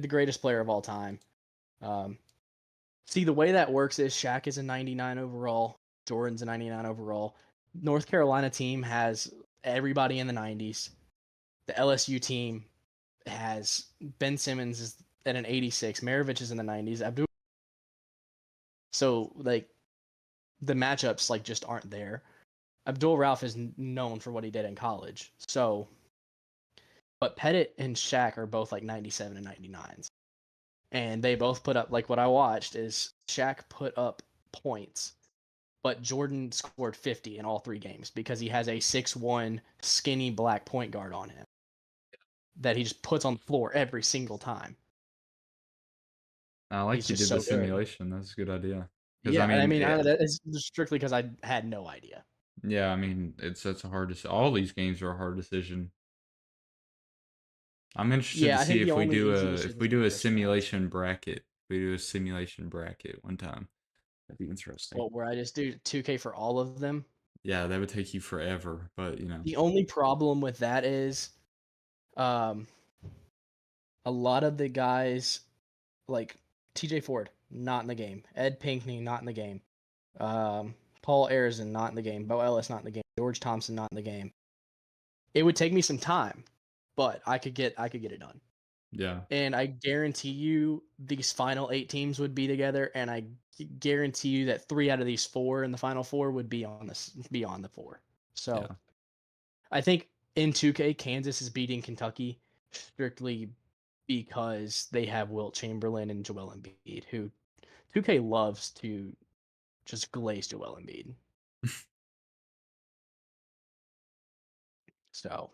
greatest player of all time. Um, see, the way that works is Shaq is a 99 overall, Jordan's a 99 overall. North Carolina team has everybody in the 90s. The LSU team has Ben Simmons is at an 86, Maravich is in the 90s. So like the matchups like just aren't there. Abdul Ralph is known for what he did in college. So, but Pettit and Shaq are both like 97 and 99s. And they both put up, like what I watched is Shaq put up points, but Jordan scored 50 in all 3 games because he has a 6'1 skinny black point guard on him that he just puts on the floor every single time. I He's like you just did the so good. simulation. That's a good idea. Because I Yeah, I mean, mean, yeah, that is strictly because I had no idea. yeah, I mean, it's such a hard all these games are a hard decision. I'm interested to Yeah, I see think the if we only do easy a decision is the first round. if we do a simulation bracket one time. That'd be interesting. Well, where I just do 2K for all of them. Yeah, that would take you forever, but The only problem with that is um, a lot of the guys like TJ Ford, not in the game. Ed Pinkney, not in the game. Paul Arizin, not in the game. Bo Ellis, not in the game. George Thompson, not in the game. It would take me some time, but I could get it done. yeah, And I guarantee you these final 8 teams would be together, and I guarantee you that 3 out of these 4 in the final 4 would be on the 4. So yeah. I think in 2K, Kansas is beating Kentucky strictly because they have Wilt Chamberlain and Joel Embiid, who 2K loves to just glaze Joel Embiid. So,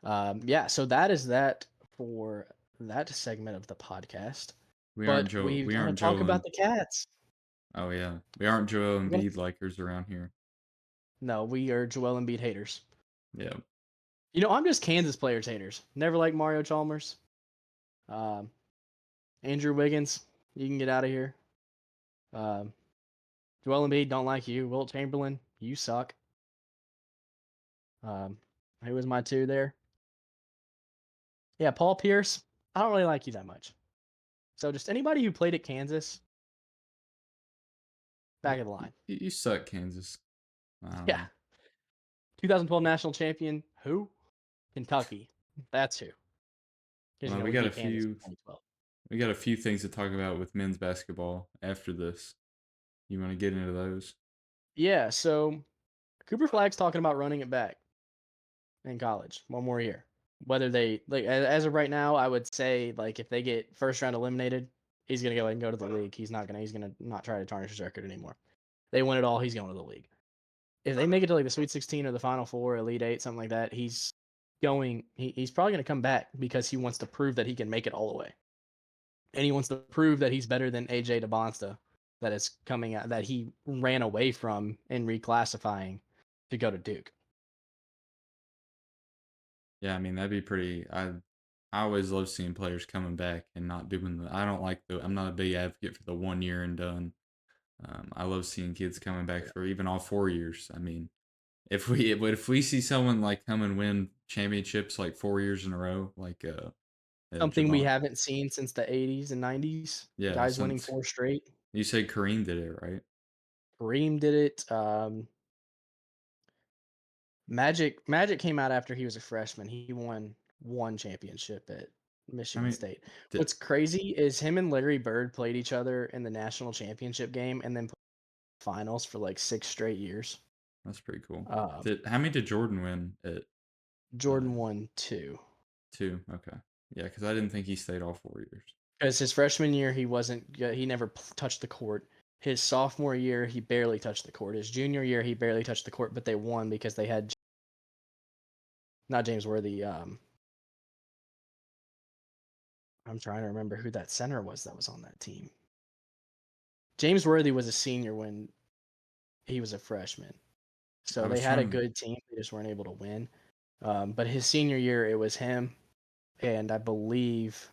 yeah, so that is that for that segment of the podcast. But we've We got to aren't talk Joel about and the Cats. oh yeah. We aren't Joel We're gonna Embiid likers around here. No, we are Joel Embiid haters. Yeah. I'm just Kansas players haters. Never like Mario Chalmers. Um, Andrew Wiggins, you can get out of here. Um, Joel Embiid, don't like you. Wilt Chamberlain, you suck. Um, who was my 2 there? Yeah, Paul Pierce, I don't really like you that much. So just anybody who played at Kansas, back of the line. You suck, Kansas. I don't Yeah, know. 2012 national champion, who? Kentucky. That's who. Because Well, we beat Kansas in 2012. we got a few things to talk about with men's basketball after this. You want to get into those? Yeah, so Cooper Flag's talking about running it back in college, one more year. Whether they like as of right now, I would say like if they get first round eliminated, he's gonna go ahead and go to the league. He's gonna not try to tarnish his record anymore. They win it all, he's going to the league. If they make it to like the Sweet 16 or the Final Four, Elite Eight, something like that, he's probably gonna come back because he wants to prove that he can make it all the way. And he wants to prove that he's better than AJ DeBonsta that is coming out that he ran away from in reclassifying to go to Duke. Yeah, I mean that'd be pretty. I always love seeing players coming back and not doing the. I don't like the. I'm not a big advocate for the 1 year and done. I love seeing kids coming back Yeah. for even all 4 years. I mean, if we see someone like come and win championships like 4 years in a row, like Something we Javon, haven't seen since the 80s and 90s. yeah, Guys winning since four straight. you said Kareem did it, right? Kareem did it. Magic came out after he was a freshman. He won one championship at I Michigan mean, State. did, What's crazy is him and Larry Bird played each other in the national championship game and then played finals for like 6 straight years. that's pretty cool. Um, Did how many did Jordan win at uh, Jordan won two. two? Okay, yeah, because I didn't think he stayed all 4 years. Because his freshman year, he wasn't good. He never touched the court. His sophomore year, he barely touched the court. His junior year, he barely touched the court, but they won because they had not James Worthy. I'm trying to remember who that center was that was on that team. James Worthy was a senior when he was a freshman, I so they was had a trying. good team. They just weren't able to win. But his senior year, it was him, and I believe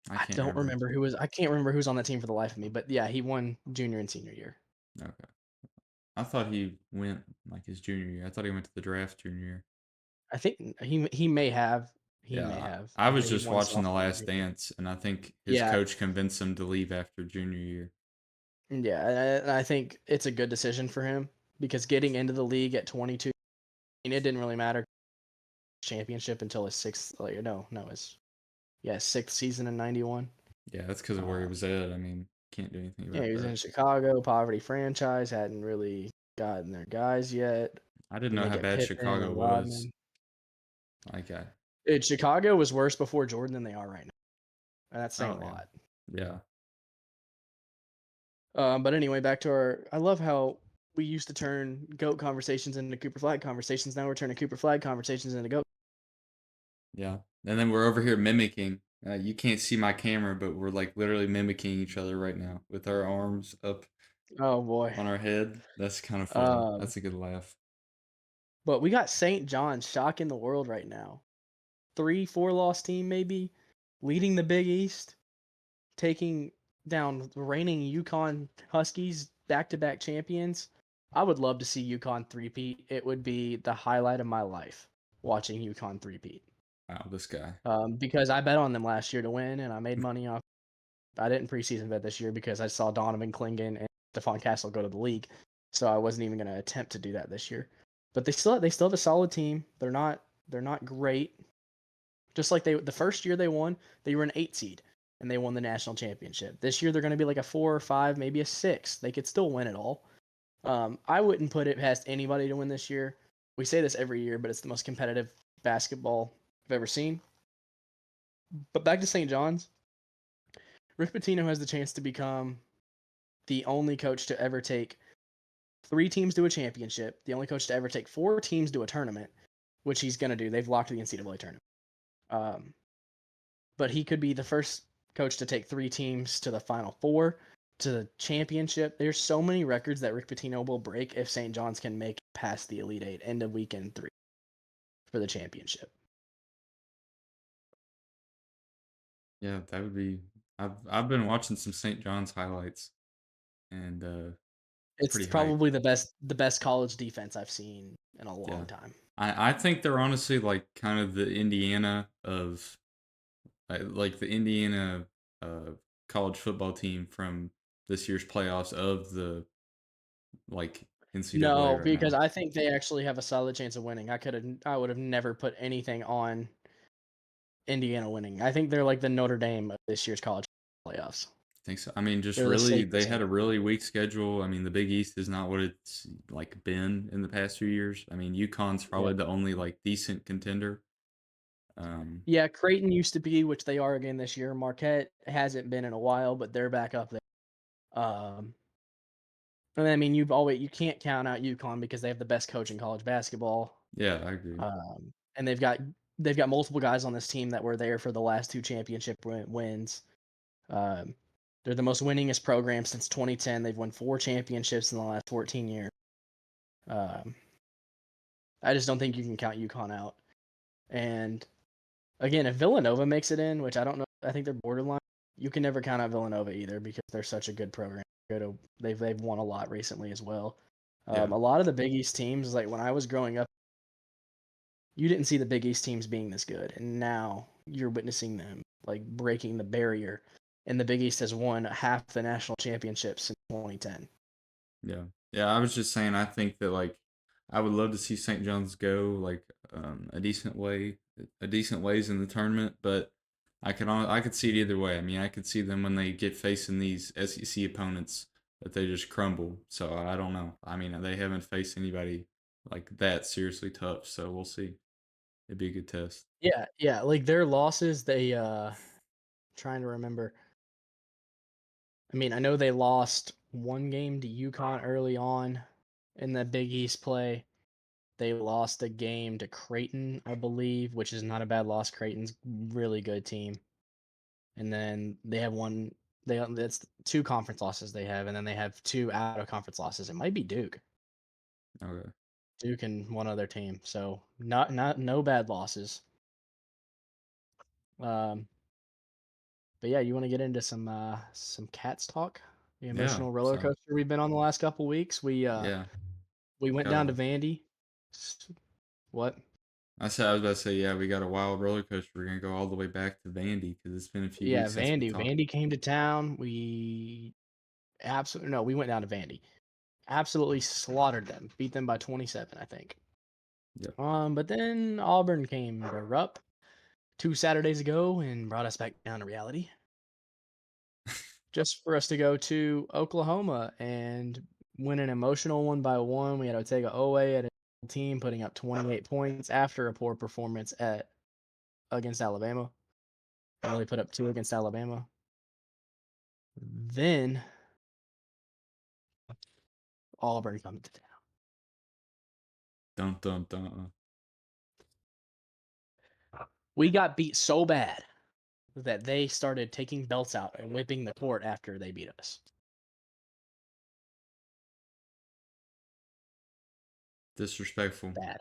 I I can't don't remember. remember who was. I can't remember who's on that team for the life of me. But yeah, he won junior and senior year. Okay, I thought he went like his junior year. I thought he went to the draft junior year. I think he may have. He may Yeah, have. I was He just won watching The sophomore Last year. Dance, and I think his Yeah, coach convinced him to leave after junior year. yeah, and I think it's a good decision for him because getting into the league at 22, I mean, it didn't really matter championship until his sixth. Like, no, his sixth season in '91. Yeah, that's because of where he Um, was at. I mean, can't do anything yeah, about he was that. in Chicago, poverty franchise, hadn't really gotten their guys yet. I didn't Then know they how get bad Pippen Chicago and was. Rodman. Like, Chicago was worse before Jordan than they are right now, and that's saying oh a yeah, lot. yeah, But anyway, back to our. I love how we used to turn goat conversations into Cooper Flag conversations. Now we're turning Cooper Flag conversations into goat. yeah. And then we're over here mimicking. You can't see my camera, but we're like literally mimicking each other right now with our arms up Oh boy. on our head. That's kind of funny. Um, That's a good laugh. but we got St. John's shocking the world right now. 3-4 loss team maybe, leading the Big East, taking down reigning Yukon Huskies, back-to-back champions. I would love to see Yukon three-peat. It would be the highlight of my life watching Yukon three-peat. Wow, this guy. Because I bet on them last year to win, and I made money off. I didn't preseason bet this year because I saw Donovan Clingan and Stephon Castle go to the league, so I wasn't even going to attempt to do that this year. But they still have a solid team. They're not great. Just like the first year they won, they were an 8 seed and they won the national championship. This year they're going to be like a 4 or 5, maybe a 6. They could still win it all. I wouldn't put it past anybody to win this year. We say this every year, but it's the most competitive basketball I've ever seen. But back to St. John's, Rick Pitino has the chance to become the only coach to ever take 3 teams to a championship, the only coach to ever take 4 teams to a tournament, which he's going to do. They've locked the NCAA tournament. Um, but he could be the first coach to take 3 teams to the Final Four, to the championship. There's so many records that Rick Pitino will break if St. John's can make it past the Elite Eight end of weekend 3 for the championship. Yeah, that would be. I've been watching some St. John's highlights, and it's It's pretty hype. probably the best college defense I've seen in a Yeah, long time. I think they're honestly like kind of the Indiana of like the Indiana uh college football team from this year's playoffs of the like NCAA No, right because now. I think they actually have a solid chance of winning. I would have never put anything on Indiana winning. I think they're like the Notre Dame of this year's college playoffs. Think so. I mean, just They're the really, safest they team. had a really weak schedule. I mean, the Big East is not what it's like been in the past few years. I mean, UConn's Yeah. probably the only like decent contender. Yeah, Creighton used to be, which they are again this year. Marquette hasn't been in a while, but they're back up there. Um, and I mean, you can't count out UConn because they have the best coach in college basketball. Yeah, I agree. And they've got multiple guys on this team that were there for the last two championship wins. Um, they're the most winningest program since 2010. They've won 4 championships in the last 14 years. Um, I just don't think you can count UConn out. And again, if Villanova makes it in, which I don't know, I think they're borderline. You can never count out Villanova either because they're such a good program. They've won a lot recently as well. Yeah, A lot of the Big East teams, like when I was growing up, you didn't see the Big East teams being this good, and now you're witnessing them like breaking the barrier. And the Big East has won half the national championships since 2010. yeah, yeah. I was just saying, I think that like I would love to see St. John's go like a decent ways in the tournament, but I could see it either way. I mean, I could see them when they get facing these SEC opponents that they just crumble. So I don't know. I mean, they haven't faced anybody like that seriously tough, so we'll see. It'd be a good test. Yeah, yeah. Like their losses, trying to remember. I mean, I know they lost one game to UConn early on in the Big East play. They lost a game to Creighton, I believe, which is not a bad loss. Creighton's really good team. And then they have one. That's two conference losses they have, and then they have two out of conference losses. It might be Duke, Okay. Duke and one other team. So not no bad losses. Um, but yeah, you want to get into some Cats talk? The Yeah. emotional roller So coaster we've been on the last couple weeks. yeah, We went got down to a. Vandy. What? I was about to say yeah. We got a wild roller coaster. We're gonna go all the way back to Vandy because it's been a few Yeah, weeks since we Vandy. talked. Vandy came to town. We absolutely no, we went down to Vandy. Absolutely slaughtered them. Beat them by 27, I think. Yep. But then Auburn came to Rupp 2 Saturdays ago and brought us back down to reality. Just for us to go to Oklahoma and win an emotional 1-1. We had Otega Owe at a team putting up 28 points after a poor performance at against Alabama. They only put up 2 against Alabama. Then Auburn comes to town. Dun dun dun. We got beat so bad that they started taking belts out and whipping the court after they beat us. Disrespectful. Bad.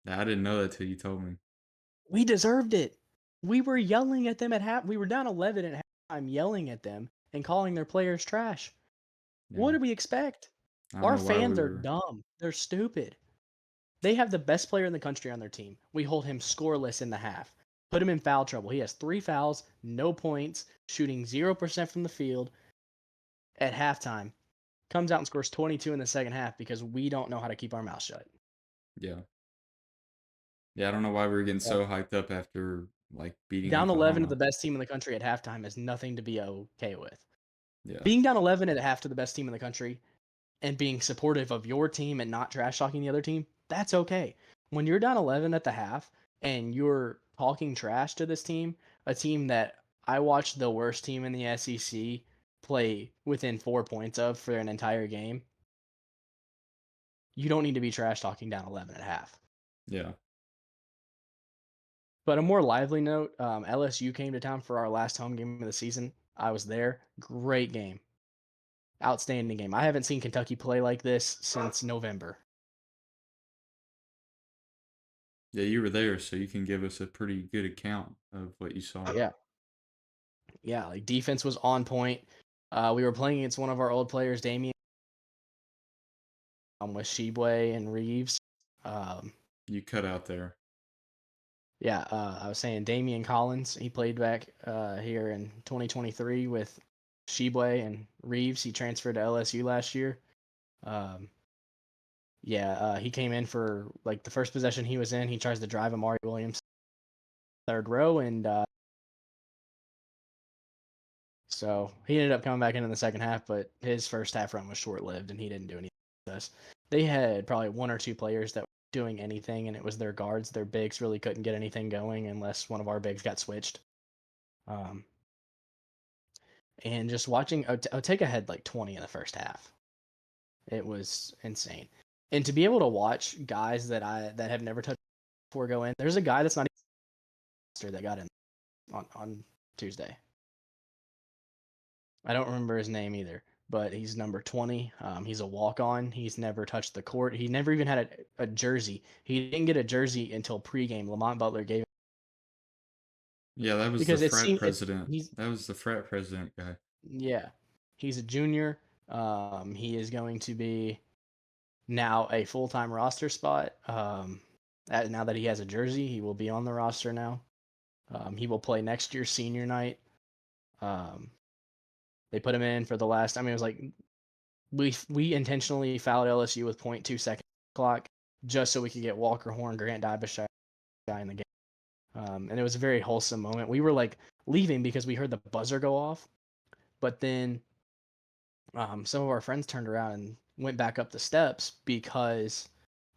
I didn't know that till you told me. We deserved it. We were yelling at them at half. We were down 11 at halftime, yelling at them and calling their players trash. What Yeah. do we expect? I don't Our know why we fans are were. dumb. They're stupid. They have the best player in the country on their team. We hold him scoreless in the half. Put him in foul trouble. He has 3 fouls, no points, shooting 0% from the field at halftime. Comes out and scores 22 in the second half because we don't know how to keep our mouth shut. Yeah. Yeah. I don't know why we were getting Yep. so hyped up after like beating Down 11 to the Oklahoma. best team in the country at halftime is nothing to be okay with. Yeah. Being down 11 at half to the best team in the country and being supportive of your team and not trash talking the other team, that's okay. When you're down 11 at the half and you're talking trash to this team, a team that I watched the worst team in the SEC play within 4 points of for an entire game, you don't need to be trash talking down 11 at half. Yeah. But a more lively note, LSU came to town for our last home game of the season. I was there. Great game. Outstanding game. I haven't seen Kentucky play like this since November. Yeah. You were there, so you can give us a pretty good account of what you saw. Yeah. Yeah, like defense was on point. We were playing against one of our old players, Damian, with Shebue and Reeves. Um, You cut out there. yeah, I was saying Damian Collins. He played back here in 2023 with Shebue and Reeves. He transferred to LSU last year. Um, yeah, he came in for like the first possession he was in. He tries to drive Amari Williams third row, and So he ended up coming back in the second half, but his first half run was short lived, and he didn't do anything with us. They had probably one or two players that were doing anything, and it was their guards. Their bigs really couldn't get anything going unless one of our bigs got switched. Um, and just watching Oteka had like 20 in the first half. It was insane. And to be able to watch guys that have never touched before go in, there's a guy that's not even that got in on Tuesday. I don't remember his name either, but he's number 20. He's a walk on. He's never touched the court. He never even had a jersey. He didn't get a jersey until pregame. Lamont Butler gave him Yeah, that was the because it frat seemed president. he's That was the frat president guy. yeah, he's a junior. He is going to be now a full time roster spot. Now that he has a jersey, he will be on the roster now. He will play next year's senior night. Um, they put him in for the last. I mean, it was like we intentionally fouled LSU with .2 seconds clock just so we could get Walker Horn, Grant Dibashaw in the game. And it was a very wholesome moment. We were like leaving because we heard the buzzer go off, but then some of our friends turned around and went back up the steps because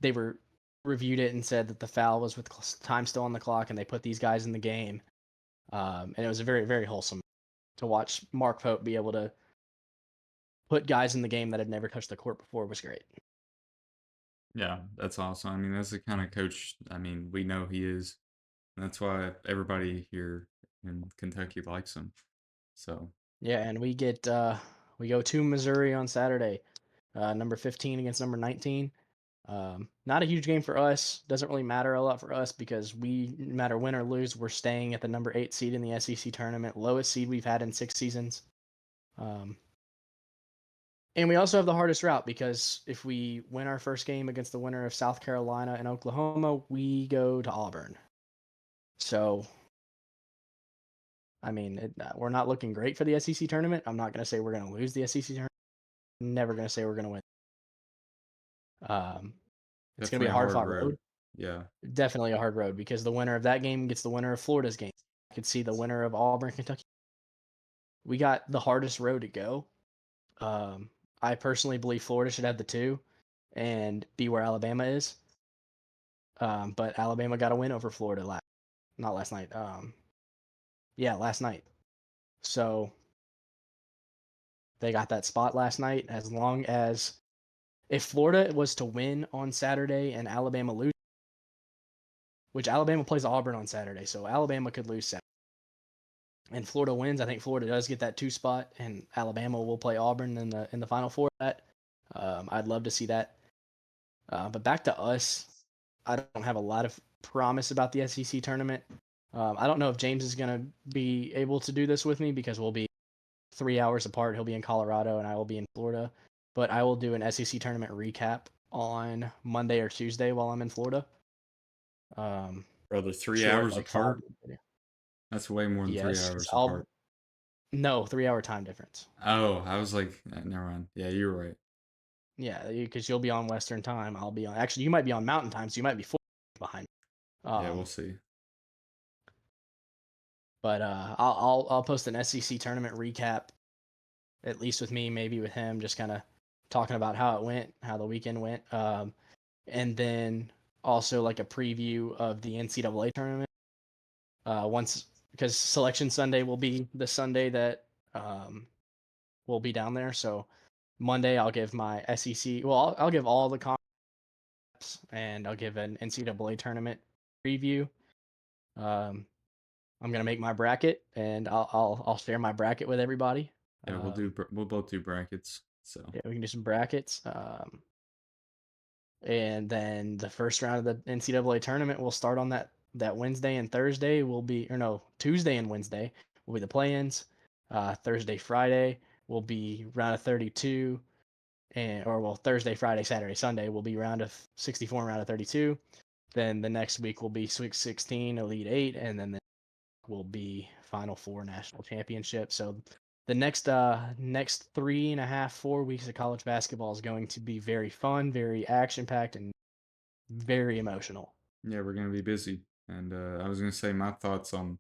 they were reviewed it and said that the foul was with time still on the clock, and they put these guys in the game. And it was a very, very wholesome to watch Mark Pope be able to put guys in the game that had never touched the court before was great. Yeah, that's awesome. I mean, that's the kind of coach, I mean, we know he is. And that's why everybody here in Kentucky likes him. So, Yeah, and we go to Missouri on Saturday, number 15 against number 19. Not a huge game for us. Doesn't really matter a lot for us because no matter win or lose, we're staying at the number 8 seed in the SEC tournament, lowest seed we've had in 6 seasons. Um, and we also have the hardest route because if we win our first game against the winner of South Carolina and Oklahoma, we go to Auburn. So, I mean, we're not looking great for the SEC tournament. I'm not going to say we're going to lose the SEC tournament. Never going to say we're going to win. Um, it's going to be definitely a a hard hard fought road. road. Yeah. Definitely a hard road because the winner of that game gets the winner of Florida's game. I could see the winner of Auburn, Kentucky. We got the hardest road to go. Um, I personally believe Florida should have the two and be where Alabama is. But Alabama got a win over Florida not last night. Yeah, last night. So they got that spot last night. As long as if Florida was to win on Saturday and Alabama lose, which Alabama plays Auburn on Saturday, so Alabama could lose Saturday. And Florida wins, I think Florida does get that 2 spot, and Alabama will play Auburn in the Final Four. That I'd love to see that. But back to us, I don't have a lot of promise about the SEC tournament. I don't know if James is going to be able to do this with me because we'll be 3 hours apart. He'll be in Colorado and I will be in Florida. But I will do an SEC tournament recap on Monday or Tuesday while I'm in Florida. Um, Brother, three Short, hours like apart? 5 minute video. That's way more than three Yes, because hours I'll apart. no 3 hour time difference. Oh, I was like, never mind. Yeah, you're right. Yeah, because you'll be on Western time. I'll be on. Actually, you might be on Mountain time, so you might be 4 behind. Yeah, we'll Um, see. but I'll post an SEC tournament recap, at least with me, maybe with him, just kind of talking about how it went, how the weekend went, and then also like a preview of the NCAA tournament. Once because Selection Sunday will be the Sunday that we'll be down there. So Monday I'll give my SEC. Well, I'll give all the and I'll give an NCAA tournament preview. Um, I'm gonna make my bracket, and I'll share my bracket with everybody. Yeah, we'll both do brackets. So, Yeah, we can do some brackets. And then the first round of the NCAA tournament will start on that Wednesday and Thursday. Will be or no Tuesday and Wednesday will be the play-ins. Thursday, Friday will be round of 32, and or well Thursday, Friday, Saturday, Sunday will be round of 64 and round of 32. Then the next week will be Sweet 16, Elite 8, and then the will be Final Four national championship. So the next 3.5, 4 weeks of college basketball is going to be very fun, very action packed, and very emotional. yeah, we're going to be busy. And I was going to say my thoughts on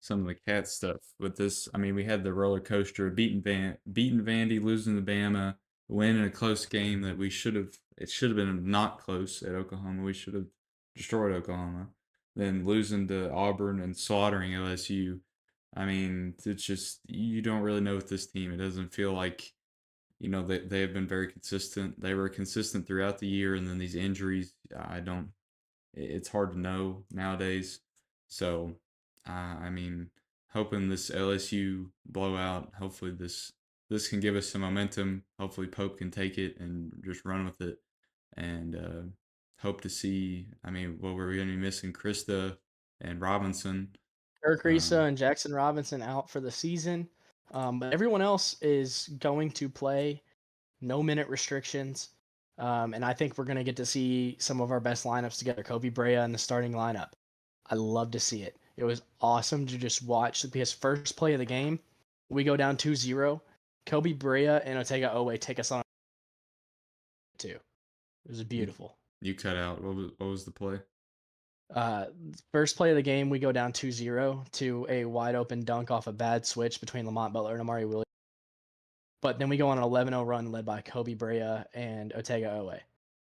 some of the cat stuff with this. I mean, we had the roller coaster of beating Vandy, losing to Bama, winning a close game that we should have. It should have been not close at Oklahoma. We should have destroyed Oklahoma. Then losing to Auburn and slaughtering LSU. I mean, it's just you don't really know with this team. It doesn't feel like they have been very consistent. They were consistent throughout the year, and then these injuries. I don't. It's hard to know nowadays. So, I mean, hoping this LSU blowout. Hopefully, this can give us some momentum. Hopefully, Pope can take it and just run with it, and hope to see. I mean, well, we're going to be missing Krista and Robinson. Kirk Risa Um, and Jackson Robinson out for the season. But everyone else is going to play, no minute restrictions. And I think we're going to get to see some of our best lineups together. Kobe Brea in the starting lineup. I love to see it. It was awesome to just watch because first play of the game, we go down 2-0. Kobe Brea and Otega Owe take us on 2. It was you beautiful. you cut out. What was the play? Uh, First play of the game, we go down 2-0 to a wide open dunk off a bad switch between Lamont Butler and Amari Williams. But then we go on an 11-0 run led by Kobe Brea and Otega Owe.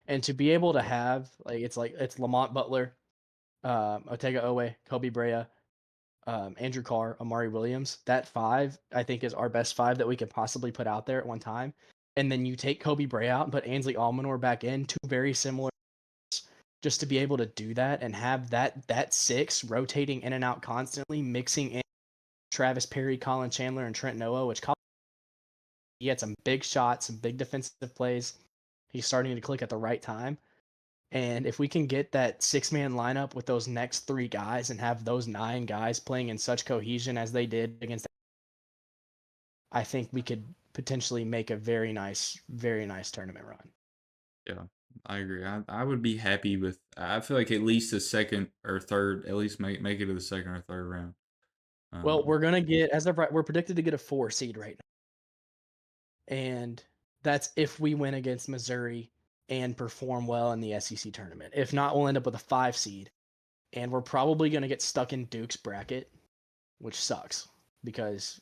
And to be able to have it's Lamont Butler, Otega Owe, Kobe Brea, Andrew Carr, Amari Williams. That five, I think, is our best five that we could possibly put out there at one time. And then you take Kobe Brea out and put Ainsley Almanor back in, two very similar. Just to be able to do that and have that six rotating in and out constantly, mixing in Travis Perry, Colin Chandler, and Trent Noah, which he had some big shots, some big defensive plays. He's starting to click at the right time. And if we can get that 6-man lineup with those next three guys and have those 9 guys playing in such cohesion as they did against, I think we could potentially make a very nice tournament run. Yeah, I agree. I would be happy with. I feel like at least a second or third, at least make it to the second or third round. Well, Um, we're gonna get as of right, we're predicted to get a 4 seed right now, and that's if we win against Missouri and perform well in the SEC tournament. If not, we'll end up with a 5 seed, and we're probably gonna get stuck in Duke's bracket, which sucks because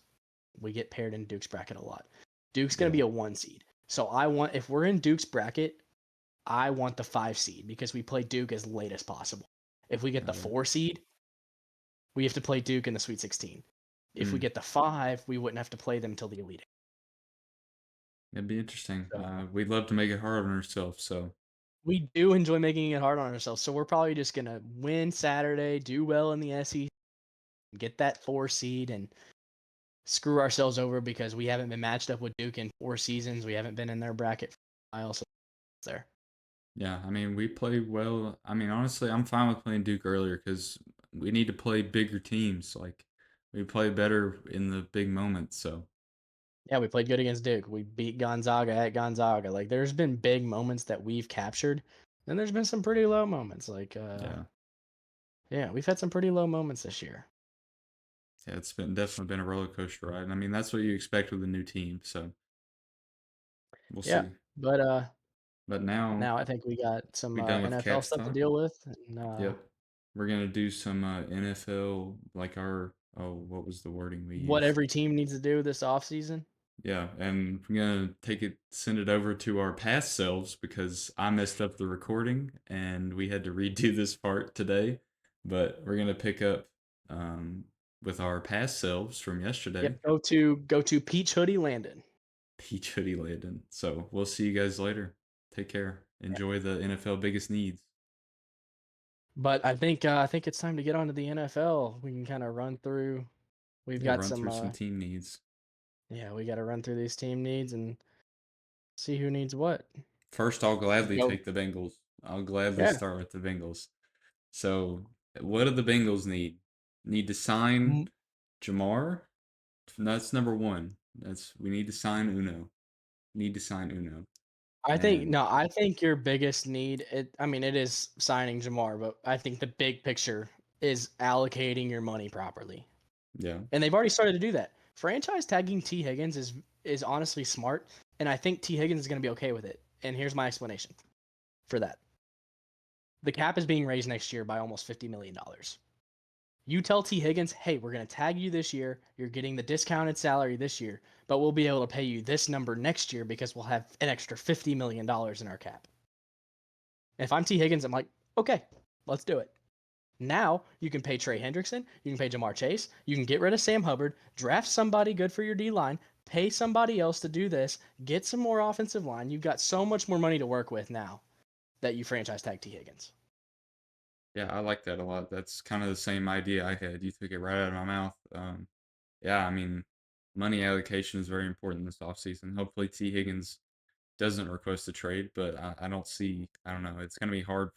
we get paired in Duke's bracket a lot. Duke's going to yeah, be a 1 seed. So if we're in Duke's bracket, I want the 5 seed because we play Duke as late as possible. If we get the okay. 4 seed, we have to play Duke in the Sweet 16. If we Mm, get the 5, we wouldn't have to play them till the Elite Eight. it'd be interesting. So We'd love to make it hard on ourselves. So we do enjoy making it hard on ourselves. So we're probably just going to win Saturday, do well in the SEC, get that 4 seed, and screw ourselves over because we haven't been matched up with Duke in 4 seasons. We haven't been in their bracket for a while. So it's there. yeah, I mean we play well. I mean honestly, I'm fine with playing Duke earlier because we need to play bigger teams. Like we play better in the big moments. So Yeah, we played good against Duke. We beat Gonzaga at Gonzaga. Like there's been big moments that we've captured, and there's been some pretty low moments. yeah, Yeah, we've had some pretty low moments this year. yeah, it's been definitely been a roller coaster ride. I mean that's what you expect with a new team. So we'll Yeah, see. but But now now I think we got some we done with NFL Caps stuff to talk. deal with, and Yep. We're gonna do some NFL, like our what was the wording we what used? every team needs to do this offseason. Yeah, and we're gonna send it over to our past selves because I messed up the recording and we had to redo this part today. But we're gonna pick up um, with our past selves from yesterday, Yep, go to Peach Hoodie Landon. Peach Hoodie Landon. So we'll see you guys later. Take care. Yeah. Enjoy the NFL biggest needs. But I think it's time to get on to the NFL. We can kind of run through. We've Yeah, got run some through some team needs. yeah, we got to run through these team needs and see who needs what. First, I'll gladly Go. take the Bengals. I'll gladly Yeah. start with the Bengals. So, what do the Bengals need? Need to sign Mm, Jamar? That's number one. That's we need to sign Uno. Need to sign Uno. I think And no, I think your biggest need I mean it is signing Jamar, but I think the big picture is allocating your money properly. yeah, And they've already started to do that. Franchise tagging T Higgins is honestly smart, and I think T Higgins is going to be okay with it. And here's my explanation for that. The cap is being raised next year by almost $50 million. You tell T. Higgins, hey, we're going to tag you this year. You're getting the discounted salary this year, but we'll be able to pay you this number next year because we'll have an extra $50 million in our cap. If I'm T. Higgins, I'm like, okay, let's do it. Now you can pay Trey Hendrickson, you can pay Jamar Chase, you can get rid of Sam Hubbard, draft somebody good for your D line, pay somebody else to do this, get some more offensive line. You've got so much more money to work with now that you franchise tag T. Higgins. Yeah, I like that a lot. That's kind of the same idea I had. You took it right out of my mouth. Yeah, I mean, money allocation is very important this offseason. Hopefully, T. Higgins doesn't request a trade, but I don't see. I don't know. It's gonna be hard.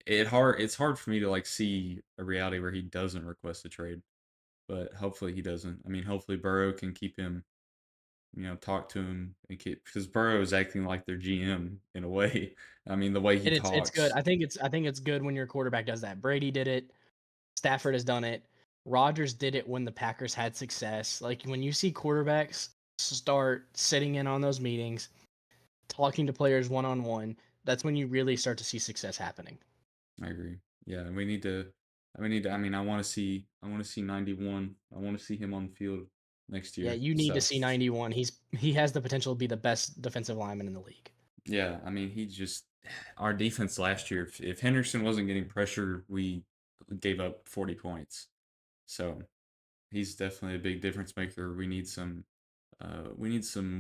It's hard for me to like see a reality where he doesn't request a trade, but hopefully he doesn't. I mean, hopefully Burrow can keep him. Talk to him and keep because Burrow is acting like their GM in a way. I mean, the way he And it's good. talks. I think it's good when your quarterback does that. Brady did it. Stafford has done it. Rodgers did it when the Packers had success. Like when you see quarterbacks start sitting in on those meetings, talking to players one on one, that's when you really start to see success happening. I agree. Yeah, and we need to. We need to. I mean, I want to see. I want to see 91. I want to see him on the field next Yeah, year. you need to So see 91. He has the potential to be the best defensive lineman in the league. yeah, I mean, he just our defense last year. If Henderson wasn't getting pressure, we gave up 40 points. So he's definitely a big difference maker. We need some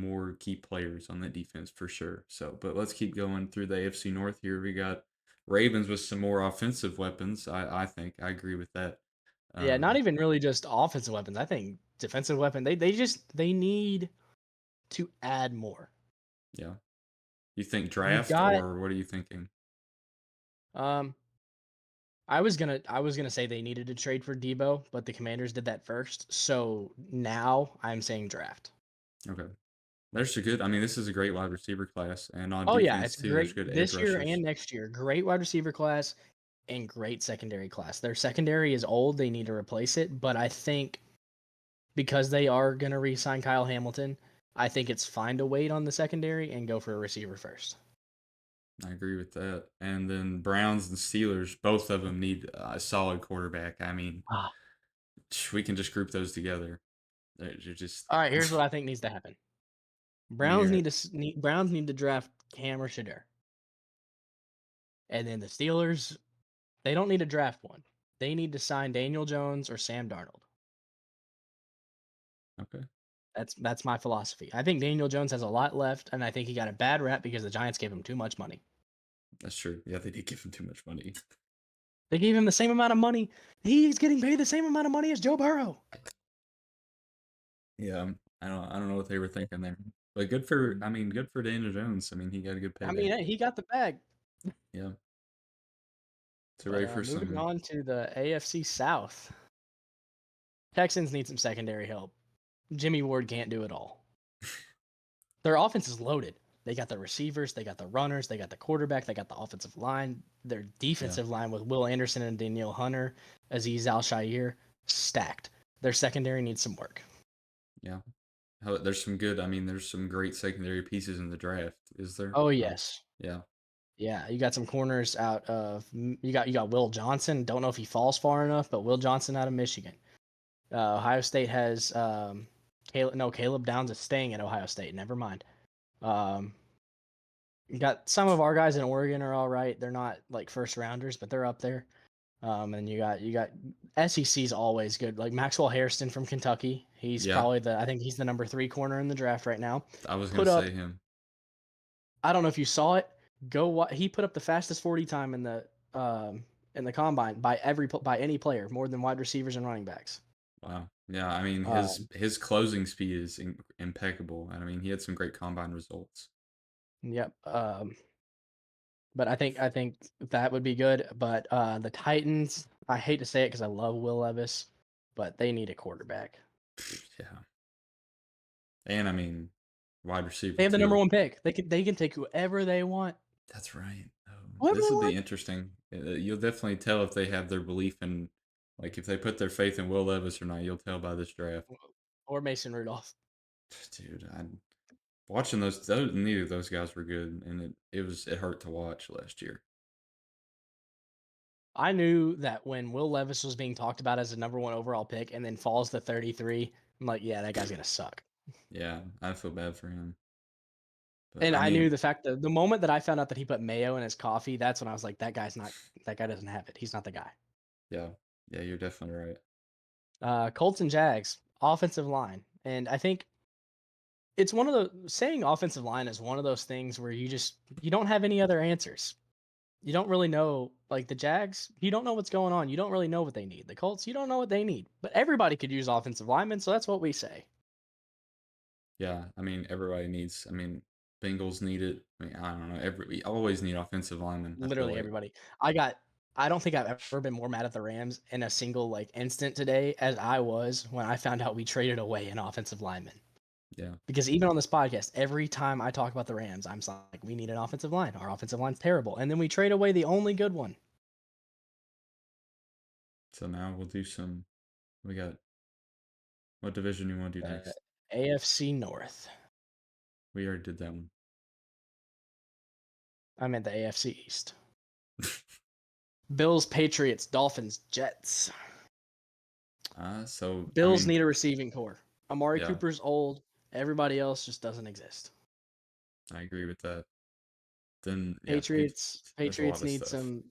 more key players on the defense for sure. So, but let's keep going through the AFC North here. We got Ravens with some more offensive weapons. I think I agree with that. Yeah, not Um, even really just offensive weapons. I think defensive weapon. They need to add more. yeah. You think You've draft got or what are you thinking? um I was gonna say they needed to trade for Debo, but the Commanders did that first. So now I'm saying draft. Okay. There's a good. I mean, this is a great wide receiver class, and on Oh yeah, defense it's too. There's great good edge this year rushers. and next year. Great wide receiver class and great secondary class. Their secondary is old, they need to replace it, but I think because they are gonna re-sign Kyle Hamilton, I think it's fine to wait on the secondary and go for a receiver first. I agree with that. And then Browns and Steelers, both of them need a solid quarterback. I mean, Ah. we can just group those together. They're just. All right, here's what I think needs to happen. Let me hear it. Browns need to draft Cam or Shadur. And then the Steelers, they don't need to draft one. They need to sign Daniel Jones or Sam Darnold. Okay. That's my philosophy. I think Daniel Jones has a lot left, and I think he got a bad rap because the Giants gave him too much money. That's true. Yeah, they did give him too much money. They gave him the same amount of money. He's getting paid the same amount of money as Joe Burrow. Yeah, I don't know what they were thinking there. But good for I mean, good for Daniel Jones. I mean, he got a good I payday. mean, hey, he got the bag. Yeah. So But ready for moving some on to the AFC South, Texans need some secondary help. Jimmy Ward can't do it all. Their offense is loaded. They got the receivers, they got the runners, they got the quarterback, they got the offensive line. Their yeah, defensive line with Will Anderson and Daniil Hunter, Aziz Al Shair, stacked. Their secondary needs some work. yeah. There's some good I mean, there's some great secondary pieces in the draft, is there? Oh yes, Yeah. yeah. You got some corners out of you got Will Johnson. Don't know if he falls far enough, but Will Johnson out of Michigan. Ohio State has Caleb Downs is staying at Ohio State. Never mind. Um, you got some of our guys in Oregon are all right. They're not like first rounders, but they're up there. And you got SEC's always good. Like Maxwell Hairston from Kentucky. He's Yeah. probably the I think he's the number 3 corner in the draft right now. I was gonna Put up say him. I don't know if you saw it. He put up the fastest 40 time in the combine by any player, more than wide receivers and running backs. Wow. Yeah, I mean Um, his closing speed is impeccable. And I mean he had some great combine results. yep. But I think that would be good. But the Titans, I hate to say it because I love Will Levis, but they need a quarterback. Yeah. And I mean wide They receiver have the number too. 1 pick. They can take whoever they want. That's right. Whoever This they will be want. interesting. You'll definitely tell if they have their belief in, like, if they put their faith in Will Levis or not. You'll tell by this draft, Or Mason Rudolph. dude. I watching those. Neither of those guys were good, and it hurt to watch last year. I knew that when Will Levis was being talked about as a number one overall pick and then falls to 33, I'm like, yeah, that guy's gonna suck. Yeah, I feel bad for him. But And I I knew mean, the fact that the moment that I found out that he put mayo in his coffee, that's when I was like, that guy doesn't have it. He's not the guy. yeah, yeah, you're definitely right. Colts and Jags, offensive line. And I think it's one of the saying offensive line is one of those things where you don't have any other answers. You don't really know, like the Jags, you don't know what's going on. You don't really know what they need. The Colts, you don't know what they need. But everybody could use offensive linemen, so that's what we say. Yeah, I mean, everybody needs. I mean, Bengals need it. I mean, I don't know. We always need offensive linemen. I feel Literally like, everybody. I don't think I've ever been more mad at the Rams in a single like instant today as I was when I found out we traded away an offensive lineman. yeah. Because even on this podcast, every time I talk about the Rams, I'm like, we need an offensive line. Our offensive line's terrible. And then we trade away the only good one. So now we'll do some. We got what division you want to do Uh, next? AFC North. We already did that one. I meant the AFC East. Bills, Patriots, Dolphins, Jets. So I Bills mean, need a receiving core. Amari yeah, Cooper's old. Everybody else just doesn't exist. I agree with that. Then yeah, Patriots there's a lot Patriots of need stuff. some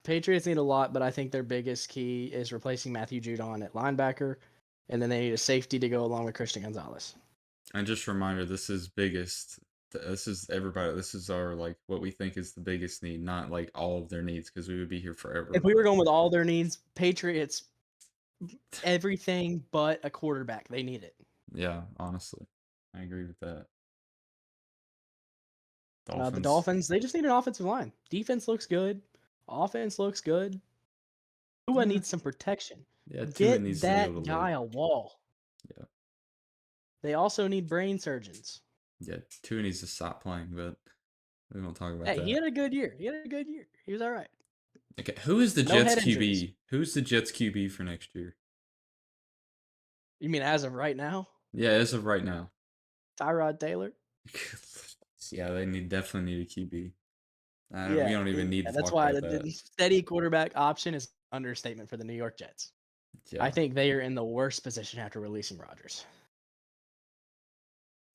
Patriots need a lot, but I think their biggest key is replacing Matthew Judon at linebacker, and then they need a safety to go along with Christian Gonzalez. And just a reminder, this is biggest. This is everybody. This is our like what we think is the biggest need, not like all of their needs, because we would be here If forever. we were But going with all their needs, Patriots everything but a quarterback. They need it. yeah, honestly, I agree with that. The Dolphins, Dolphins, they just need an offensive line. Defense looks good. Offense looks good. Tua yeah, needs some protection. yeah. Tua Get needs to be able that to guy live. a wall. Yeah, They also need brain surgeons. yeah. Tua needs to stop playing, but we won't talk about Hey, he that. had a good year. He had a good year. He was all right. Okay, who is the No Jets head injuries. QB? Who's the Jets QB for next year? You mean as of right now? Yeah, as of right now. Tyrod Taylor? Yeah, they definitely need a QB. We Yeah, don't even need yeah. to That's talk why about the that. steady quarterback option is understatement for the New York Jets. I Yeah, think they are in the worst position after releasing Rodgers.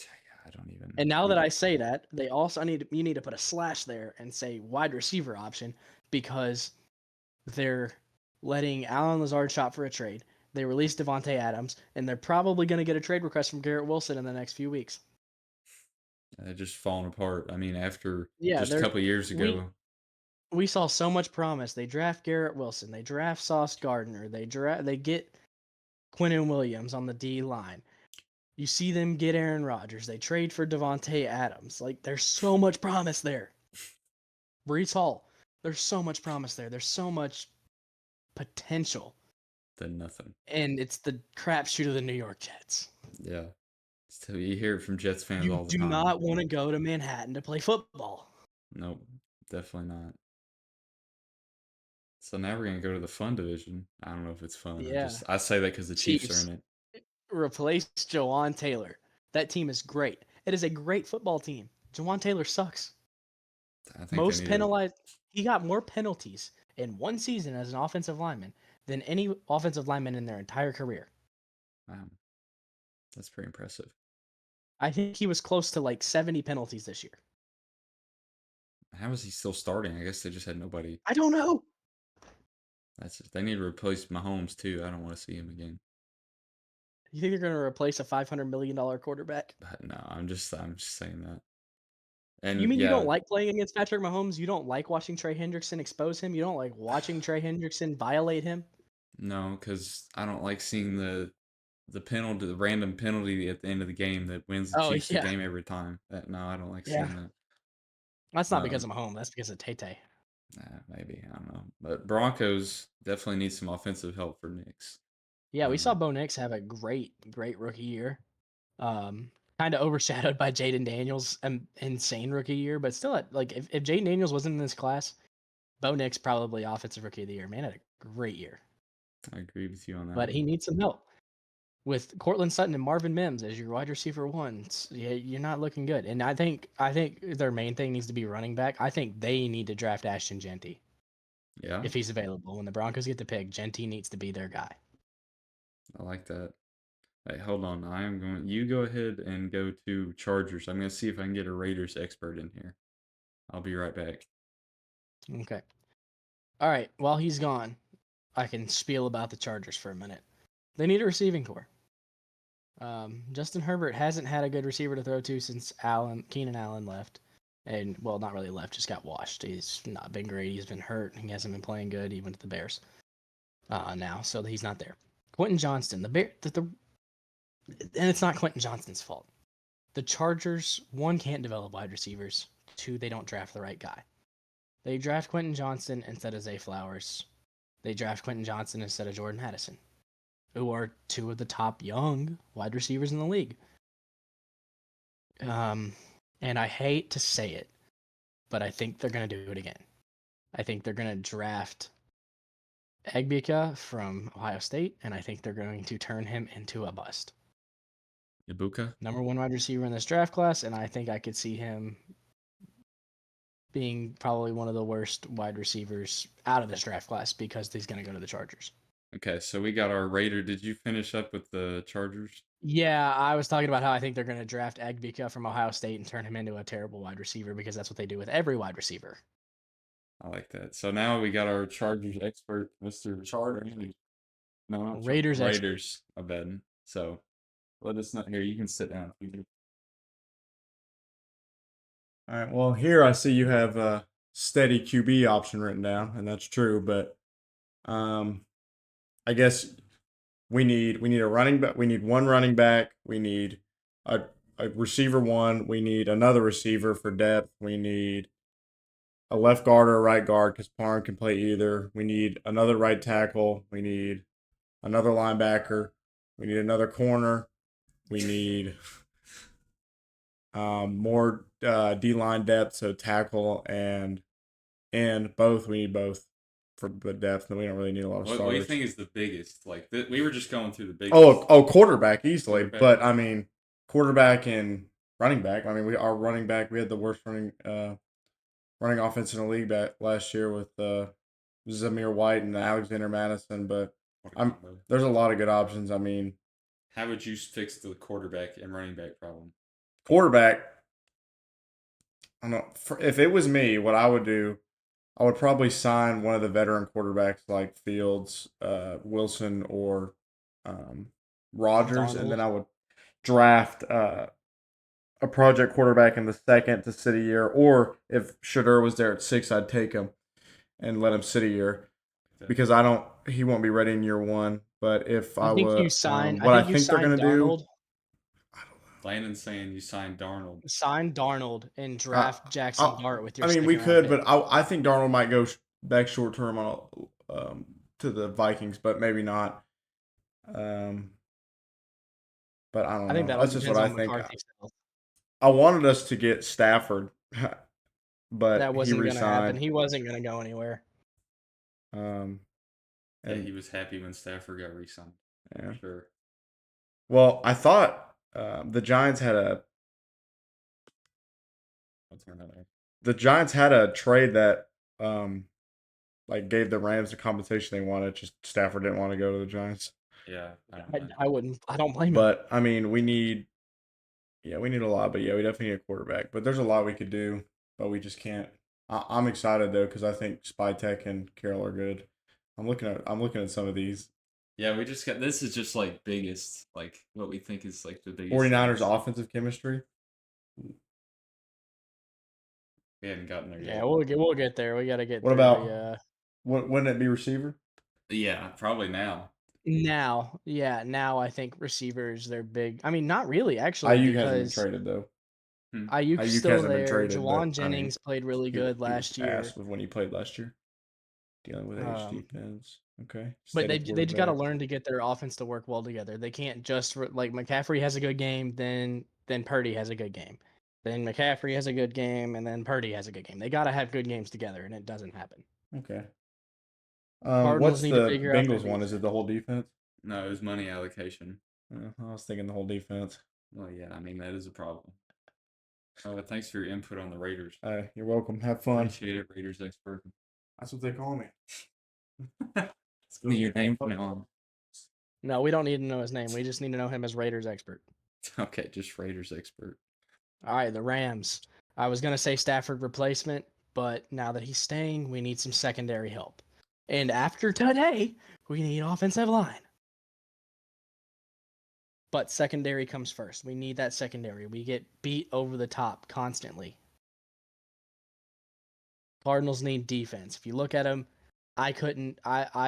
yeah. I don't even. And now that I say that, they also you need to put a slash there and say wide receiver option because they're letting Alan Lazard shop for a trade. They released Devontae Adams, and they're probably going to get a trade request from Garrett Wilson in the next few weeks. Just falling apart. I mean, after Yeah, just a they're couple years we ago, we saw so much promise. They draft Garrett Wilson, they draft Sauce Gardner, they get Quinnen Williams on the D line. You see them get Aaron Rodgers. They trade for Devontae Adams. Like there's so much promise there. Brees Hall. There's so much promise there. There's so much potential, then nothing. and it's the crapshoot of the New York Jets. Yeah. So you hear it from Jets fans You all the do time. not want to go to Manhattan to play football. Nope, definitely not. So now we're gonna go to the fun division. I don't know if it's fun. Yeah. I say that because the Chiefs are in Chiefs it. replace Jawan Taylor. That team is great. It is a great football team. Jawan Taylor sucks. I think they Most need to. penalized. He got more penalties in one season as an offensive lineman than any offensive lineman in their entire career. Wow, that's pretty impressive. I think he was close to like 70 penalties this year. How is he still starting? I guess they just had nobody. I don't know. They need to replace Mahomes too. I don't want to see him again. You think they're going to replace a $500 million quarterback? But no, I'm just saying that. You And mean you don't yeah, like playing against Patrick Mahomes? You don't like watching Trey Hendrickson expose him? You don't like watching Trey Hendrickson violate him? no, because I don't like seeing the penalty, the random penalty at the end of the game that wins the Oh Chiefs the yeah, game every time. That no, I don't like yeah. seeing that. That's not because Um, of Mahomes. That's because of Tay Tay. maybe I don't know, but Broncos definitely need some offensive help for Knicks. Yeah, we saw Um, Bo Nix have a great rookie year. Kind of overshadowed by Jaden Daniels' insane rookie year, but still, like if Jaden Daniels wasn't in this class, Bo Nix probably offensive rookie of the year. Man, had a great year, I agree with you on that but he one. needs some help with Cortland Sutton and Marvin Mims as your wide receiver ones. Yeah, you're not looking good, and I think their main thing needs to be running back. I think they need to draft Ashton Genty. Yeah, if he's available. When the Broncos get the pick, Genty needs to be their guy. I like that. Hey, hold on. I am going. You go ahead and go to Chargers. I'm going to see if I can get a Raiders expert in here. I'll be right back. Okay. All right. While he's gone, I can spiel about the Chargers for a minute. They need a receiving core. Justin Herbert hasn't had a good receiver to throw to since Keenan Allen left, and well, not really left, just got washed. He's not been great. He's been hurt. He hasn't been playing good, even with the Bears. Now, so he's not there. Quentin Johnston, and it's not Quentin Johnston's fault. The Chargers, one, can't develop wide receivers. Two, they don't draft the right guy. They draft Quentin Johnston instead of Zay Flowers. They draft Quentin Johnston instead of Jordan Addison, who are two of the top young wide receivers in the league. Um, and I hate to say it, but I think they're going to do it again. I think they're going to draft Egbika from Ohio State, and I think they're going to turn him into a bust. Ibuka? Number one wide receiver in this draft class, and I think I could see him being probably one of the worst wide receivers out of this draft class because he's going to go to the Chargers. Okay, so we got our Raider. Did you finish up with the Chargers? Yeah, I was talking about how I think they're going to draft Egbika from Ohio State and turn him into a terrible wide receiver because that's what they do with every wide receiver. I like that. So now we got our Chargers expert, Mr. No, not Raiders expert. Raiders. I bet. So let us know here. You can sit down. All right. Well, here I see you have a steady QB option written down, and that's true. But um, I guess we need a running back. We need one running back. We need a a receiver one. We need another receiver for depth. We need a left guard or a right guard because Parn can play either. We need another right tackle. We need another linebacker. We need another corner. We need more D line depth, so tackle and both. We need both for the depth, and we don't really need a lot of What do you starters. think is the biggest? Like we were just going through the biggest. Oh, quarterback easily, Quarterback. but I mean quarterback and running back. I mean, our running back. We had the worst running offense in the league back last year with Zamir White and Alexander Madison. But What a I'm combo. there's a lot of good options. I mean, How would you fix the quarterback and running back problem? quarterback. I don't know. If it was me, what I would do, I would probably sign one of the veteran quarterbacks like Fields, Wilson, or um, Rogers, and Darnold. then I would draft a project quarterback in the second to sit a year. Or if Shadur was there at 6, I'd take him and let him sit a year because I don't. He won't be ready in year one. But if I I think you would, sign. I what I think you think they're sign gonna do, Darnold. I don't know. Landon's saying you signed Darnold. Sign Darnold and I, draft Jackson I, Dart with I your mean, we second round could, pick. but I think Darnold might go back short term on to the Vikings, but maybe not. Um, but I don't I think know. that all That's just what depends I on think. McCarthy still. I wanted us to get Stafford, but That he wasn't going to happen. resigned. He wasn't going to go anywhere. Um, Yeah, and he was happy when Stafford got re-signed. For yeah. sure. Well, I thought I'll turn that off. the Giants had a trade that like gave the Rams the compensation they wanted. Just Stafford didn't want to go to the Giants. Yeah, I don't I, know. I wouldn't. I don't blame him. But I mean, we need a lot. But yeah, we definitely need a quarterback. But there's a lot we could do, but we just can't. I'm excited though because I think Spytech and Carroll are good. I'm looking at some of these Yeah, we just got this is just like biggest, like what we think is like the biggest 49ers things. offensive chemistry. We haven't gotten there Yeah, yet. we'll get there. We got to get What through about the wouldn't it be receiver? Yeah, probably now. now. Yeah, now I think receivers they're big. I mean, not really actually Ayuk hasn't been because traded though. Hmm. Ayuk's Ayuk still hasn't been there. traded, but Jawan I mean, Jennings played really good he was last ass year. with when he played last year, dealing with age Um, defense. Okay, but steady they just got to quarterback. learn to get their offense to work well together. They can't just like McCaffrey has a good game, then Purdy has a good game, then McCaffrey has a good game, and then Purdy has a good game. They got to have good games together, and it doesn't happen. Okay. Cardinals What's need to the figure out their Bengals one? Is it the defense. whole defense? No, it was money allocation. I was thinking the whole defense. Well, yeah, I mean that is a problem. Thanks for your input on the Raiders. You're welcome. Have fun. Appreciate it, Raiders expert. That's what they call me. It's gonna be your name from now on. No, we don't need to know his name. We just need to know him as Raiders expert. Okay, just Raiders expert. All right, the Rams. I was going to say Stafford replacement, but now that he's staying, we need some secondary help. And after today, we need offensive line. But secondary comes first. We need that secondary. We get beat over the top constantly. Cardinals need defense. If you look at them, I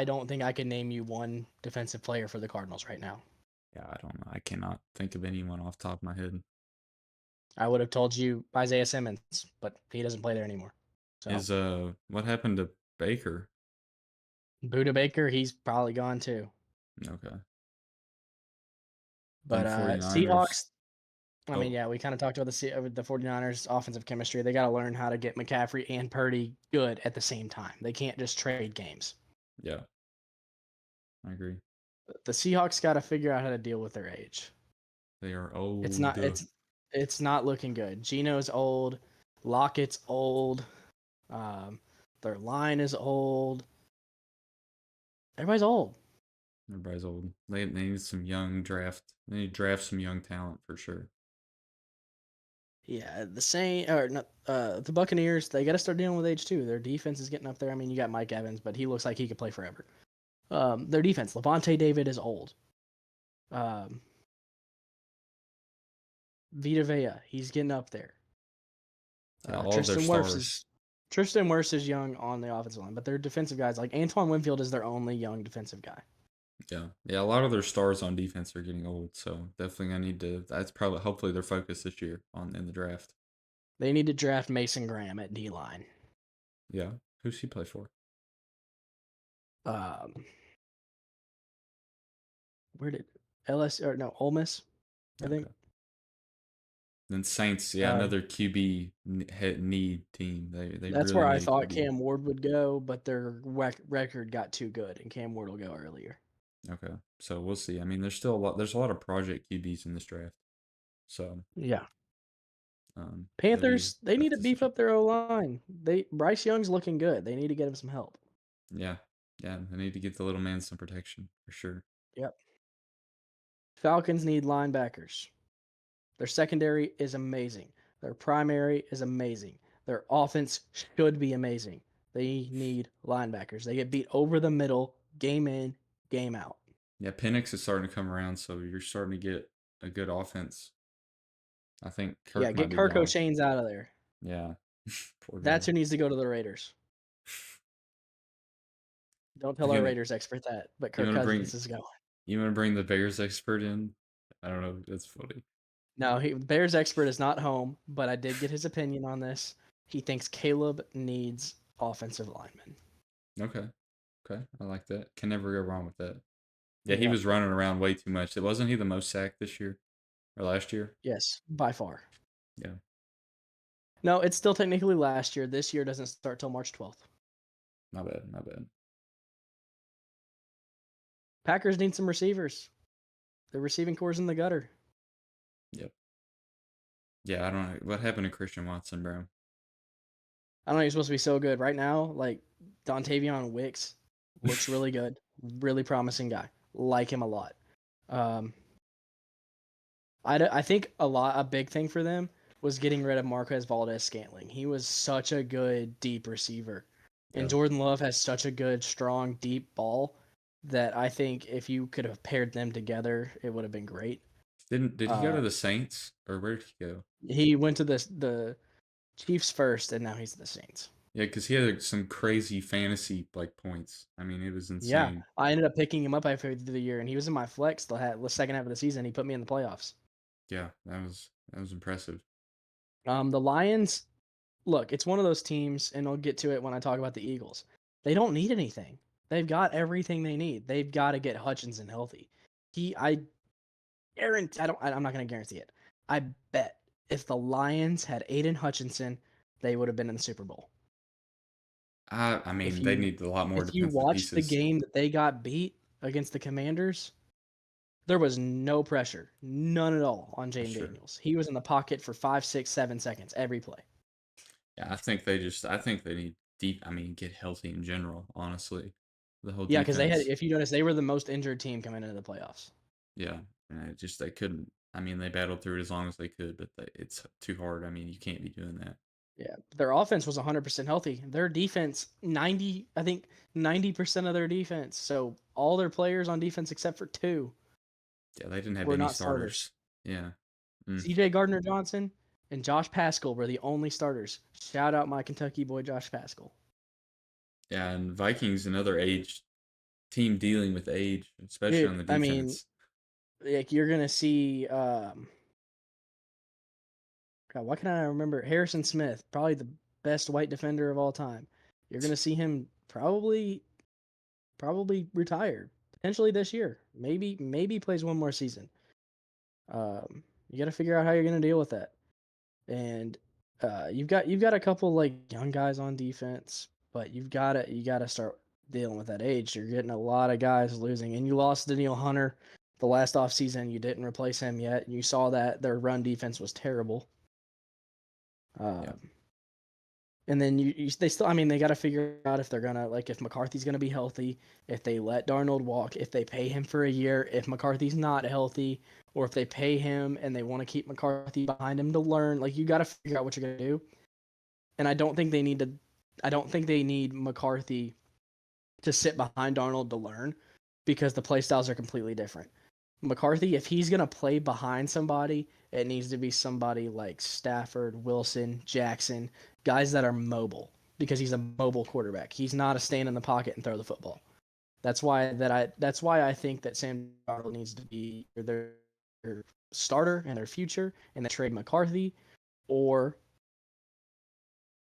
don't think I can name you one defensive player for the Cardinals right now. Yeah, I don't know. I cannot think of anyone off the top of my head. I would have told you Isaiah Simmons, but he doesn't play there anymore. So Is what happened to Baker? Buda Baker, he's probably gone too. Okay. But Then 49ers. Seahawks, I mean, Oh, yeah, we kind of talked about the 49ers offensive chemistry. They got to learn how to get McCaffrey and Purdy good at the same time. They can't just trade games. yeah. I agree. The Seahawks got to figure out how to deal with their age. They are old. It's not looking good. Geno's old, Lockett's old, their line is old. Everybody's old. Everybody's old. They need some young draft. They need to draft some young talent for sure. Yeah, the same or not. The Buccaneers, they got to start dealing with age too. Their defense is getting up there. I mean, you got Mike Evans, but he looks like he could play forever. Their defense, Levante David is old. Vita Vea, he's getting up there. Yeah, all of their stars. Tristan Wirfs is young on the offensive line, but their defensive guys like Antoine Winfield is their only young defensive guy. Yeah, a lot of their stars on defense are getting old, so definitely I need to. That's probably hopefully their focus this year in the draft. They need to draft Mason Graham at D line. Yeah, who's he play for? Where did LS or no Ole Miss? I think. Then Saints, yeah, another QB need team. They That's really where I need a thought QB. Cam Ward would go, but their record got too good, and Cam Ward will go earlier. Okay, so we'll see. I mean, there's still a lot. There's a lot of project QBs in this draft. So yeah. it'll be Panthers, they tough need to to beef see. up their O line. Bryce Young's looking good. They need to get him some help. Yeah, they need to get the little man some protection for sure. Yep. Falcons need linebackers. Their secondary is amazing. Their primary is amazing. Their offense should be amazing. They need linebackers. They get beat over the middle, game in, game out. Yeah, Penix is starting to come around, so you're starting to get a good offense. I think Yeah, Kirk might get be Kirk gone. O'Shane's out of there. Yeah, poor That's guy. who needs to go to the Raiders. Don't tell You our gonna Raiders expert that, but you Kirk wanna bring Cousins is going. you wanna bring the Bears expert in? I don't know. That's funny. No, Bears expert is not home, but I did get his opinion on this. He thinks Caleb needs offensive linemen. Okay, I like that. Can never go wrong with that. Yeah, he Yeah. was running around way too much. Wasn't he the most sacked this year or last year? Yes, by far. Yeah, No, it's still technically last year. This year doesn't start till March 12th. not bad, not bad. Packers need some receivers. The receiving core's in the gutter. Yep. Yeah, I don't know what happened to Christian Watson, bro. I don't know, he's supposed to be so good. Right now, like Dontavion Wicks looks really good. Really promising guy. Like him a lot. I think a big thing for them was getting rid of Marquez Valdez-Scantling. He was such a good deep receiver. And Yeah. Jordan Love has such a good, strong, deep ball that I think if you could have paired them together, it would have been great. Did he go to the Saints or where did he go? He went to the Chiefs first, and now he's the Saints. Yeah, because he had some crazy fantasy points. I mean, it was Yeah, insane. I ended up picking him up after the year, and he was in my flex the second half of the season. He put me in the playoffs. Yeah, that was impressive. The Lions, look, it's one of those teams, and I'll get to it when I talk about the Eagles. They don't need anything. They've got everything they need. They've got to get Hutchinson healthy. I'm not going to guarantee it. I bet if the Lions had Aiden Hutchinson, they would have been in the Super Bowl. I mean, they need a lot more If you defensive watched the pieces. game that they got beat against the Commanders, there was no pressure, none at all on Jaden Sure. Daniels. He was in the pocket for 5, 6, 7 seconds every play. Yeah, I think they need deep. I mean, get healthy in general. Honestly, the whole Yeah, because they had, defense. if you notice, they were the most injured team coming into the playoffs. Yeah, and they couldn't. I mean, they battled through it as long as they could, but it's too hard. I mean, you can't be doing that. Yeah, their offense was 100% healthy. Their defense, 90, I think 90% of their defense. So all their players on defense except for two Yeah, they didn't have were any not starters. starters. Yeah. Mm. CJ Gardner Johnson and Josh Pascal were the only starters. Shout out my Kentucky boy Josh Pascal. Yeah, and Vikings another age team dealing with age, especially on Dude, the I mean, defense. like you're gonna see God, why can I remember Harrison Smith, probably the best white defender of all time. You're gonna see him probably retire potentially this year. Maybe plays one more season. You got to figure out how you're gonna deal with that. And you've got a couple like young guys on defense, but you gotta start dealing with that age. You're getting a lot of guys losing, and you lost Daniil Hunter the last offseason. You didn't replace him yet. You saw that their run defense was terrible. Yeah. Um, and then they still, I mean, they got to figure out if they're gonna like if McCarthy's gonna be healthy, if they let Darnold walk, if they pay him for a year, if McCarthy's not healthy, or if they pay him and they want to keep McCarthy behind him to learn. Like you got to figure out what you're gonna do. And I don't think they need to. I don't think they need McCarthy to sit behind Darnold to learn because the play styles are completely different. McCarthy, if he's gonna play behind somebody, it needs to be somebody like Stafford, Wilson, Jackson, guys that are mobile because he's a mobile quarterback. He's not a stand in the pocket and throw the football. That's why I think that Sam Darnold needs to be their starter and their future, and they trade McCarthy, or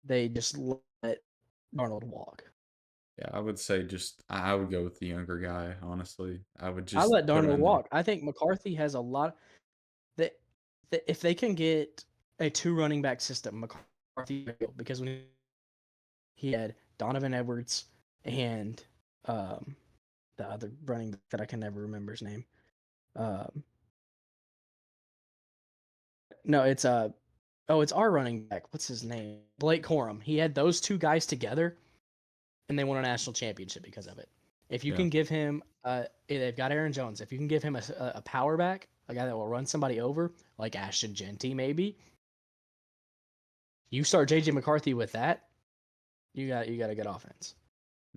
they just let Darnold walk. Yeah, I would say I would go with the younger guy, honestly. I would I just let put him Darnold in there. walk. I think McCarthy has a lot that if they can get a two running back system, McCarthy because when he had Donovan Edwards and um, the other running back that I can never remember his name. Um, no, it's our running back. What's his name? Blake Corum. He had those two guys together, and they won a national championship because of it. If you Yeah. can give him, they've got Aaron Jones. If you can give him a power back, a guy that will run somebody over, like Ashton Genty, maybe you start JJ McCarthy with that, you got a good offense.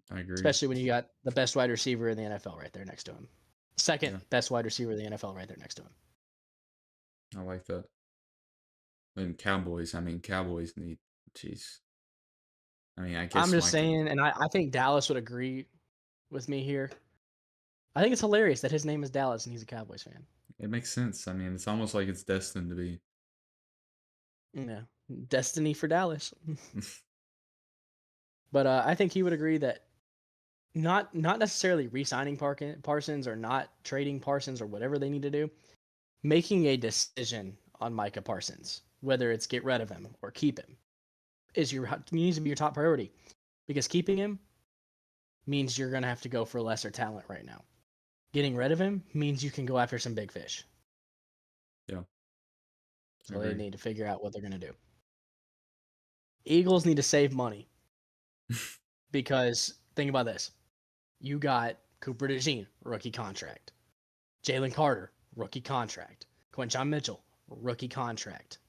I agree. Especially when you got the best wide receiver in the NFL right there next to him. Second Yeah, best wide receiver in the NFL right there next to him. I like that. And Cowboys, I mean, Cowboys need, jeez. I mean, I I'm guess just Mike, saying, and I think Dallas would agree with me here. I think it's hilarious that his name is Dallas and he's a Cowboys fan. it makes sense. I mean, it's almost like it's destined to be. Yeah, destiny for Dallas. But I think he would agree that not necessarily re-signing Parsons or not trading Parsons or whatever they need to do, making a decision on Micah Parsons, whether it's get rid of him or keep him, needs to be your top priority because keeping him means you're gonna have to go for lesser talent right now. Getting rid of him means you can go after some big fish. Yeah, I So they agree. need to figure out what they're gonna do. Eagles need to save money because think about this: you got Cooper DeJean, rookie contract; Jalen Carter, rookie contract; Quinshon Mitchell, rookie contract;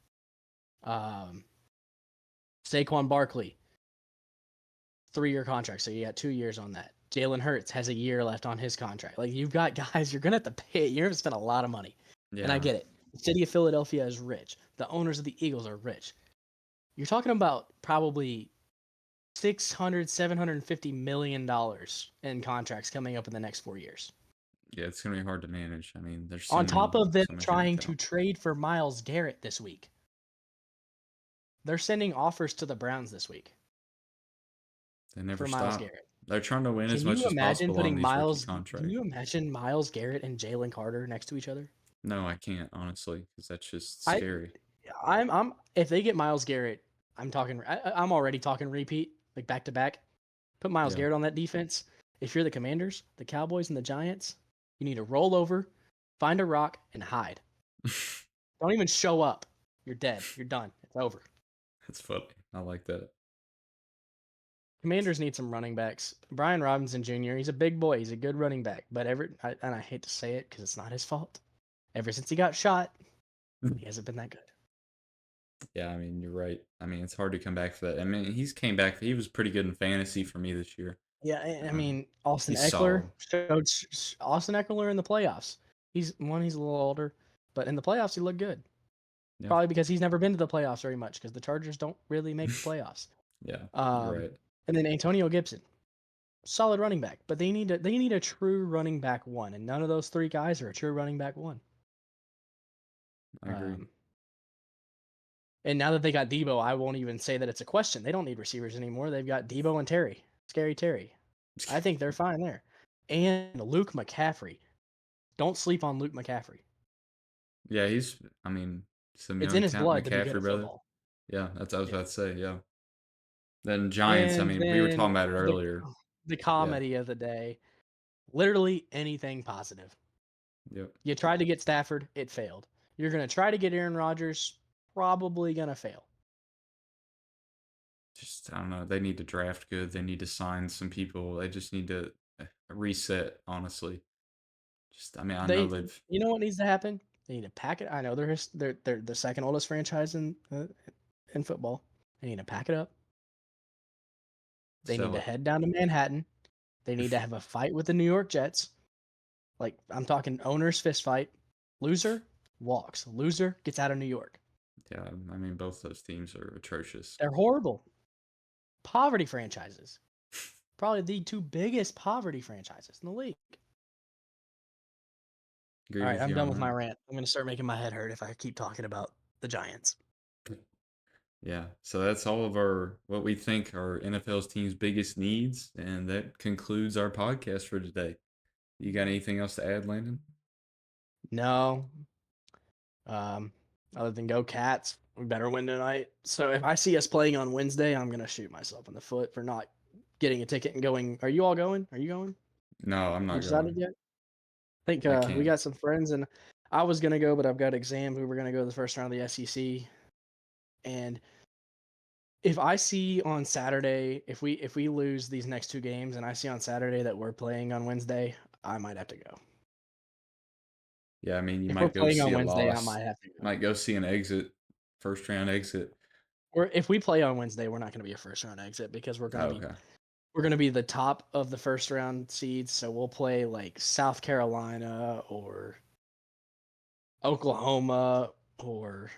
um, Saquon Barkley, 3-year contract. So you got 2 years on that. Jalen Hurts has a year left on his contract. Like you've got guys, you're gonna have to pay. You're gonna spend a lot of money, and I Yeah, get it. The city of Philadelphia is rich. The owners of the Eagles are rich. You're talking about probably 600, $750 million in contracts coming up in the next 4 years. yeah, it's gonna be hard to manage. I mean, there's On top of them so much in trying to account. trade for Myles Garrett this week. They're sending offers to the Browns this week They never for Myles stop. Garrett. They're trying to win as Can much you as imagine possible on putting these rookie Miles? Can contracts. you imagine Myles Garrett and Jalen Carter next to each other? No, I can't honestly, because that's just I, scary. I'm if they get Myles Garrett, I'm already talking repeat like back to back. Put Myles Yeah. Garrett on that defense. If you're the Commanders, the Cowboys, and the Giants, you need to roll over, find a rock, and hide. Don't even show up. You're dead. You're done. It's over. That's funny. I like that. Commanders need some running backs. Brian Robinson Jr. He's a big boy. He's a good running back, but and I hate to say it because it's not his fault. Ever since he got shot, he hasn't been that good. Yeah, I mean, you're right. I mean, it's hard to come back for that. I mean, he's came back. He was pretty good in fantasy for me this year. Yeah, I Um, mean, Austin he's Eckler solid. showed Austin Eckler in the playoffs. He's a little older, but in the playoffs he looked good. Yeah, Probably because he's never been to the playoffs very much because the Chargers don't really make the playoffs. yeah, you're Um, right. and then Antonio Gibson, solid running back, but they need a true running back one, and none of those three guys are a true running back one. I agree. And now that they got Debo, I won't even say that it's a question. They don't need receivers anymore. They've got Debo and Terry, Scary Terry. I think they're fine there. And Luke McCaffrey. Don't sleep on Luke McCaffrey. Yeah, I mean, some It's young in his talent, blood to be good McCaffrey at brother. football. Yeah, that's what I was Yeah. about to say. Yeah. Then Giants. I And mean, we were then talking about it earlier. the Yeah. comedy of the day. Literally anything positive. Yep. You tried to get Stafford, it failed. You're going to try to get Aaron Rodgers, probably going to fail. Just I don't know. They need to draft good. They need to sign some people. They just need to reset. Honestly, I mean, I know they've. You know what needs to happen? They need to pack it. I know they're the second oldest franchise in football. They need to pack it up. They need Sell to it. head down to Manhattan. They need to have a fight with the New York Jets. Like I'm talking owners fist fight. Loser walks. Loser gets out of New York. Yeah, I mean, both those teams are atrocious. They're horrible. Poverty franchises. Probably the two biggest poverty franchises in the league. Agree All right, with I'm you done on with my that. rant. I'm going to start making my head hurt if I keep talking about the Giants. Yeah, so that's all of what we think are NFL's team's biggest needs, and that concludes our podcast for today. You got anything else to add, Landon? No. Other than go Cats, we better win tonight. So if I see us playing on Wednesday, I'm going to shoot myself in the foot for not getting a ticket and going. Are you all going? Are you going? No, I'm You not decided going. yet? I think I we can't. got some friends, and I was gonna go, but I've got exams. We were gonna go to the first round of the SEC, and if I see on Saturday, if we lose these next two games, and I see on Saturday that we're playing on Wednesday, I might have to go. Yeah, I mean, you If we're might go playing see on a Wednesday, I loss. might have to go. Might go see an exit, first round exit. Or if we play on Wednesday, we're not going to be a first round exit because Oh, okay. we're going to be the top of the first round seeds. So we'll play like South Carolina or Oklahoma or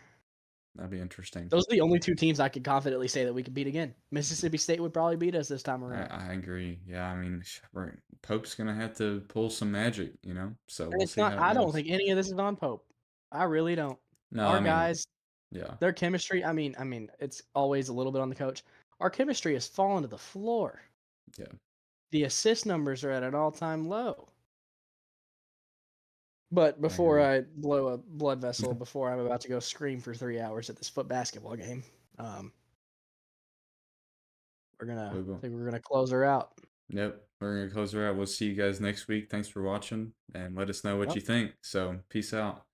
That'd be interesting. those are the only two teams I could confidently say that we could beat again. Mississippi State would probably beat us this time around. I agree. Yeah, I mean, Pope's gonna have to pull some magic, So And we'll it's see not. how it I don't goes. think any of this is on Pope. I really don't. No, Our I mean, guys, yeah, their chemistry. I mean, it's always a little bit on the coach. Our chemistry has fallen to the floor. yeah. The assist numbers are at an all-time low. But I before agree. I blow a blood vessel, before I'm about to go scream for 3 hours at this foot basketball game, I think we're gonna close her out. Yep, we're gonna close her out. We'll see you guys next week. Thanks for watching, and let us know what Yep. you think. So, peace out.